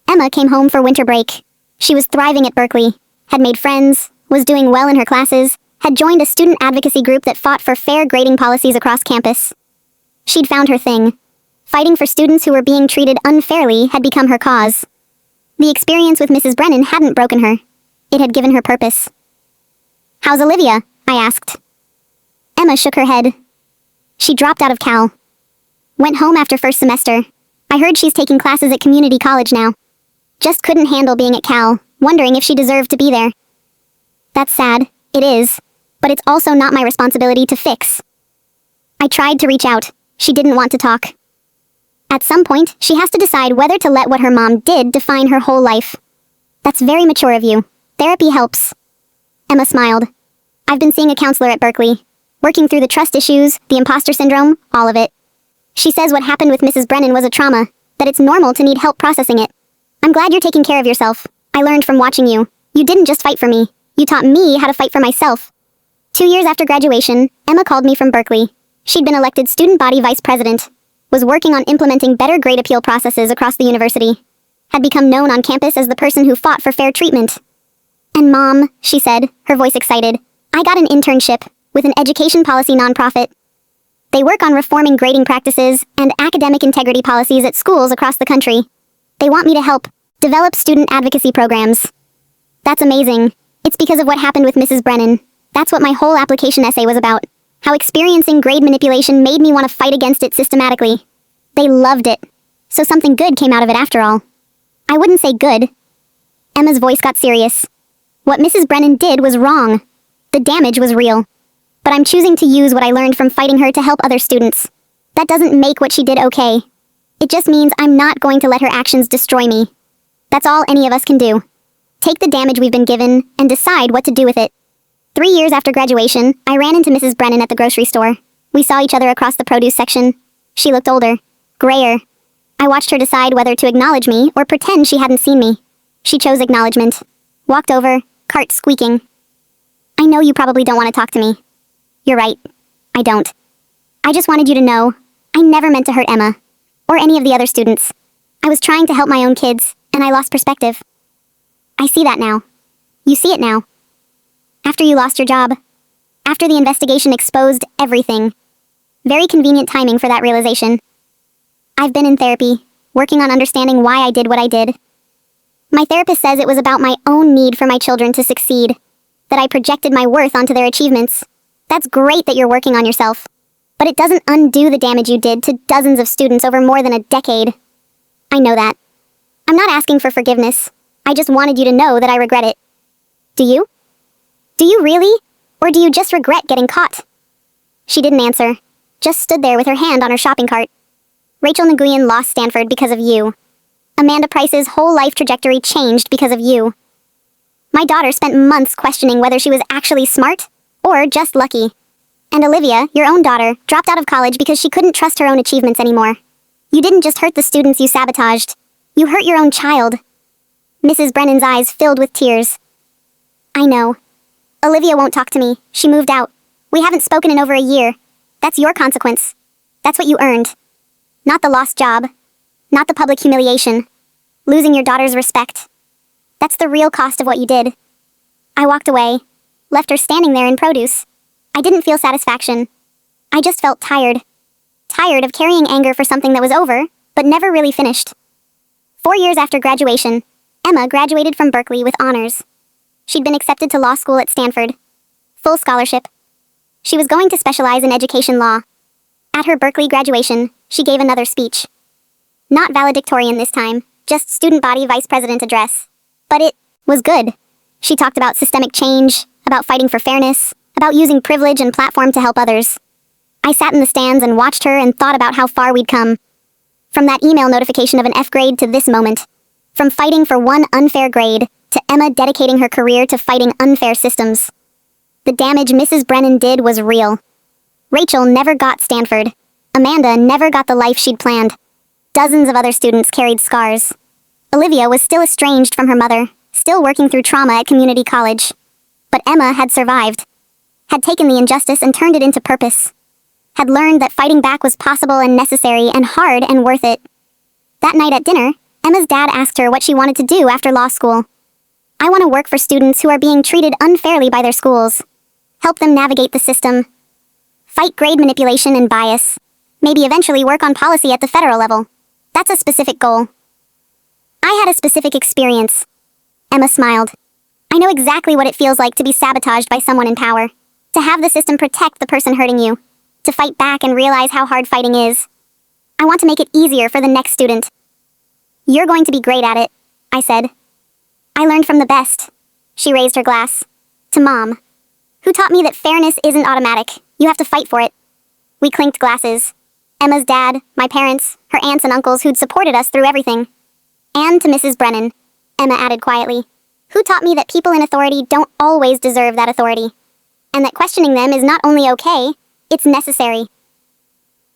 Emma came home for winter break. She was thriving at Berkeley, had made friends, was doing well in her classes, had joined a student advocacy group that fought for fair grading policies across campus. She'd found her thing. Fighting for students who were being treated unfairly had become her cause. The experience with Mrs. Brennan hadn't broken her. It had given her purpose. "How's Olivia?" I asked. Emma shook her head. She dropped out of Cal. Went home after first semester. I heard she's taking classes at community college now. Just couldn't handle being at Cal, wondering if she deserved to be there. That's sad, it is, but it's also not my responsibility to fix. I tried to reach out. She didn't want to talk. At some point, she has to decide whether to let what her mom did define her whole life. That's very mature of you. Therapy helps. Emma smiled. I've been seeing a counselor at Berkeley, working through the trust issues, the imposter syndrome, all of it. She says what happened with Mrs. Brennan was a trauma, that it's normal to need help processing it. I'm glad you're taking care of yourself. I learned from watching you. You didn't just fight for me. You taught me how to fight for myself. 2 years after graduation, Emma called me from Berkeley. She'd been elected student body vice president, was working on implementing better grade appeal processes across the university, had become known on campus as the person who fought for fair treatment. And Mom, she said, her voice excited, I got an internship with an education policy nonprofit. They work on reforming grading practices and academic integrity policies at schools across the country. They want me to help develop student advocacy programs. That's amazing. It's because of what happened with Mrs. Brennan. That's what my whole application essay was about. How experiencing grade manipulation made me want to fight against it systematically. They loved it. So something good came out of it after all. I wouldn't say good. Emma's voice got serious. What Mrs. Brennan did was wrong. The damage was real. But I'm choosing to use what I learned from fighting her to help other students. That doesn't make what she did okay. It just means I'm not going to let her actions destroy me. That's all any of us can do. Take the damage we've been given and decide what to do with it. 3 years after graduation, I ran into Mrs. Brennan at the grocery store. We saw each other across the produce section. She looked older, grayer. I watched her decide whether to acknowledge me or pretend she hadn't seen me. She chose acknowledgement. Walked over, cart squeaking. I know you probably don't want to talk to me. You're right. I don't. I just wanted you to know, I never meant to hurt Emma. Or any of the other students. I was trying to help my own kids, and I lost perspective. I see that now. You see it now. After you lost your job. After the investigation exposed everything. Very convenient timing for that realization. I've been in therapy, working on understanding why I did what I did. My therapist says it was about my own need for my children to succeed, that I projected my worth onto their achievements. That's great that you're working on yourself, but it doesn't undo the damage you did to dozens of students over more than a decade. I know that. I'm not asking for forgiveness. I just wanted you to know that I regret it. Do you? Do you really? Or do you just regret getting caught? She didn't answer, just stood there with her hand on her shopping cart. Rachel Nguyen lost Stanford because of you. Amanda Price's whole life trajectory changed because of you. My daughter spent months questioning whether she was actually smart or just lucky. And Olivia, your own daughter, dropped out of college because she couldn't trust her own achievements anymore. You didn't just hurt the students you sabotaged. You hurt your own child. Mrs. Brennan's eyes filled with tears. I know. Olivia won't talk to me. She moved out. We haven't spoken in over a year. That's your consequence. That's what you earned. Not the lost job. Not the public humiliation. Losing your daughter's respect. That's the real cost of what you did. I walked away. Left her standing there in produce. I didn't feel satisfaction. I just felt tired. Tired of carrying anger for something that was over, but never really finished. 4 years after graduation, Emma graduated from Berkeley with honors. She'd been accepted to law school at Stanford. Full scholarship. She was going to specialize in education law. At her Berkeley graduation, she gave another speech. Not valedictorian this time, just student body vice president address. But it was good. She talked about systemic change, about fighting for fairness, about using privilege and platform to help others. I sat in the stands and watched her and thought about how far we'd come. From that email notification of an F grade to this moment. From fighting for one unfair grade to Emma dedicating her career to fighting unfair systems. The damage Mrs. Brennan did was real. Rachel never got Stanford. Amanda never got the life she'd planned. Dozens of other students carried scars. Olivia was still estranged from her mother, still working through trauma at community college. But Emma had survived. Had taken the injustice and turned it into purpose. Had learned that fighting back was possible and necessary and hard and worth it. That night at dinner, Emma's dad asked her what she wanted to do after law school. I want to work for students who are being treated unfairly by their schools. Help them navigate the system. Fight grade manipulation and bias. Maybe eventually work on policy at the federal level. That's a specific goal. I had a specific experience. Emma smiled. I know exactly what it feels like to be sabotaged by someone in power. To have the system protect the person hurting you. To fight back and realize how hard fighting is. I want to make it easier for the next student. You're going to be great at it, I said. I learned from the best. She raised her glass. To Mom. Who taught me that fairness isn't automatic. You have to fight for it. We clinked glasses. Emma's dad, my parents, her aunts and uncles who'd supported us through everything. And to Mrs. Brennan, Emma added quietly, who taught me that people in authority don't always deserve that authority. And that questioning them is not only okay, it's necessary.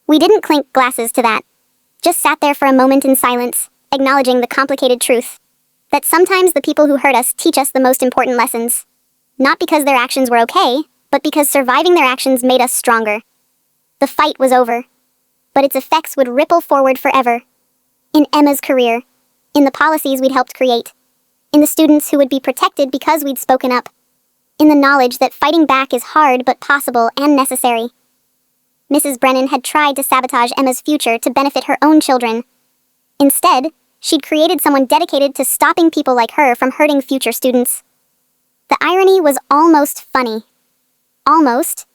We didn't clink glasses to that. Just sat there for a moment in silence, acknowledging the complicated truth. That sometimes the people who hurt us teach us the most important lessons. Not because their actions were okay, but because surviving their actions made us stronger. The fight was over. but its effects would ripple forward forever. In Emma's career, in the policies we'd helped create, in the students who would be protected because we'd spoken up, in the knowledge that fighting back is hard but possible and necessary. Mrs. Brennan had tried to sabotage Emma's future to benefit her own children. Instead, she'd created someone dedicated to stopping people like her from hurting future students. The irony was almost funny. Almost,